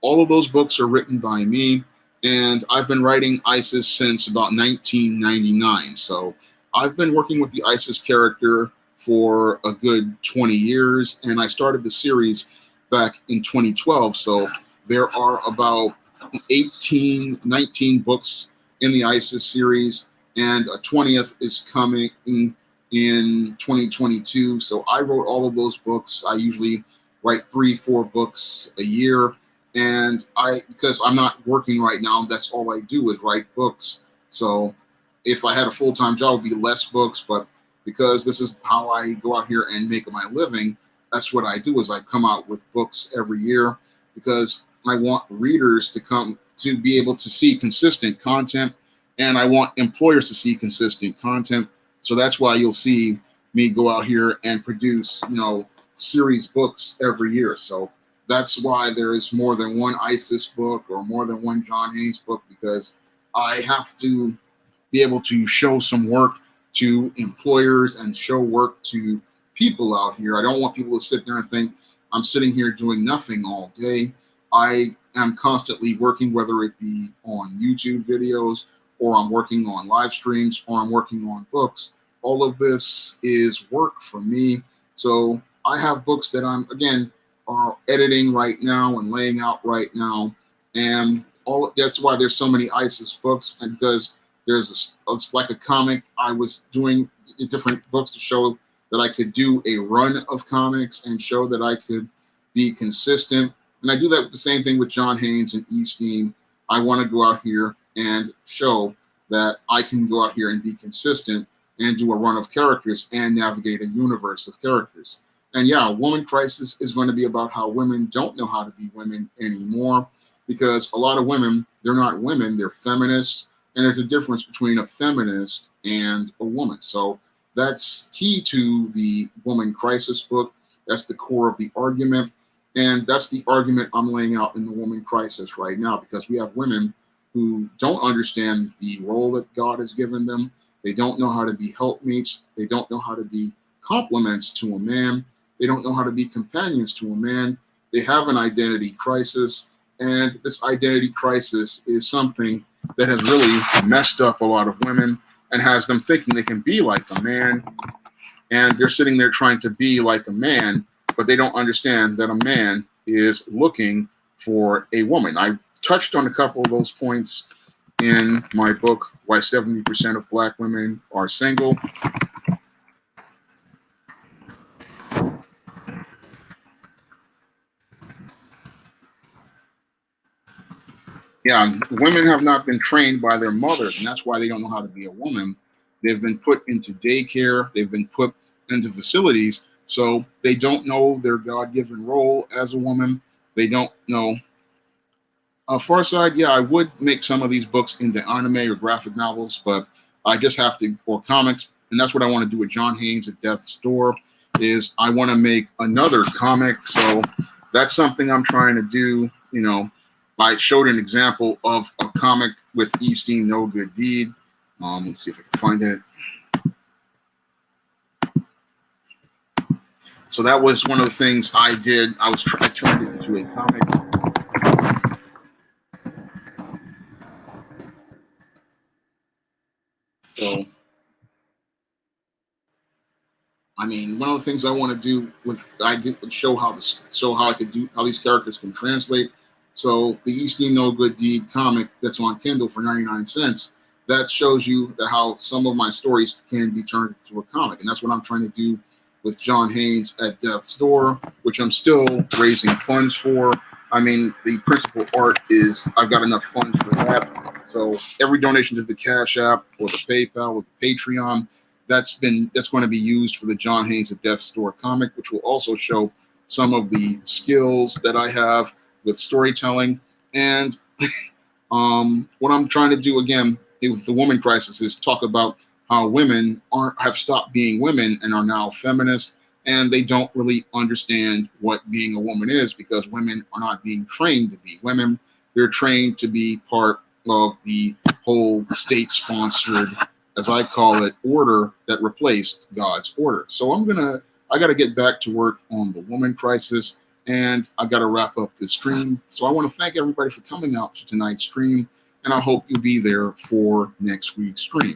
Speaker 1: all of those books are written by me, and I've been writing ISIS since about 1999. So I've been working with the ISIS character for a good 20 years, and I started the series back in 2012. So there are about 18, 19 books in the ISIS series, and a 20th is coming in 2022. So I wrote all of those books. I usually write 3-4 books a year. And because I'm not working right now, that's all I do is write books. So if I had a full-time job, it would be less books. But because this is how I go out here and make my living, that's what I do is I come out with books every year because I want readers to come to be able to see consistent content, and I want employers to see consistent content. So that's why you'll see me go out here and produce, series books every year. So that's why there is more than one ISIS book or more than one John Haynes book, because I have to be able to show some work to employers and show work to people out here. I don't want people to sit there and think I'm sitting here doing nothing all day. I am constantly working, whether it be on YouTube videos or I'm working on live streams or I'm working on books. All of this is work for me. So I have books that I'm, again, editing right now and laying out right now. And that's why there's so many ISIS books, and because it's like a comic. I was doing different books to show that I could do a run of comics and show that I could be consistent. And I do that with the same thing with John Haynes and Easteen. I want to go out here and show that I can go out here and be consistent and do a run of characters and navigate a universe of characters. And yeah, Woman Crisis is going to be about how women don't know how to be women anymore, because a lot of women, they're not women, they're feminists. And there's a difference between a feminist and a woman. So that's key to the Woman Crisis book. That's the core of the argument. And that's the argument I'm laying out in the Woman Crisis right now, because we have women who don't understand the role that God has given them. They don't know how to be helpmates. They don't know how to be complements to a man. They don't know how to be companions to a man. They have an identity crisis. And this identity crisis is something that has really messed up a lot of women and has them thinking they can be like a man. And they're sitting there trying to be like a man, but they don't understand that a man is looking for a woman. I touched on a couple of those points in my book, Why 70% of Black Women Are Single. Yeah, women have not been trained by their mothers, and that's why they don't know how to be a woman. They've been put into daycare, they've been put into facilities, so they don't know their God-given role as a woman. They don't know. Far Side, yeah, I would make some of these books into anime or graphic novels, but I just have to, or comics, and that's what I want to do with John Haynes at Death's Door, is I want to make another comic. So that's something I'm trying to do. I showed an example of a comic with Easteen No Good Deed. Let's see if I can find it. So that was one of the things I did. I turned it into a comic. So, I mean, one of the things I want to do I did show how I could do how these characters can translate. So the Easteen No Good Deed comic that's on Kindle for 99 cents, that shows you that how some of my stories can be turned into a comic. And that's what I'm trying to do with John Haynes at Death's Door, which I'm still raising funds for. I mean, the principal art is I've got enough funds for that. So every donation to the Cash App or the PayPal or the Patreon, that's going to be used for the John Haynes at Death's Door comic, which will also show some of the skills that I have with storytelling. And what I'm trying to do again with the Woman Crisis is talk about how women have stopped being women and are now feminists, and they don't really understand what being a woman is, because women are not being trained to be women. They're trained to be part of the whole state-sponsored, as I call it, order that replaced God's order. So I got to get back to work on the woman crisis, and I got to wrap up this stream. So I want to thank everybody for coming out to tonight's stream, and I hope you'll be there for next week's stream.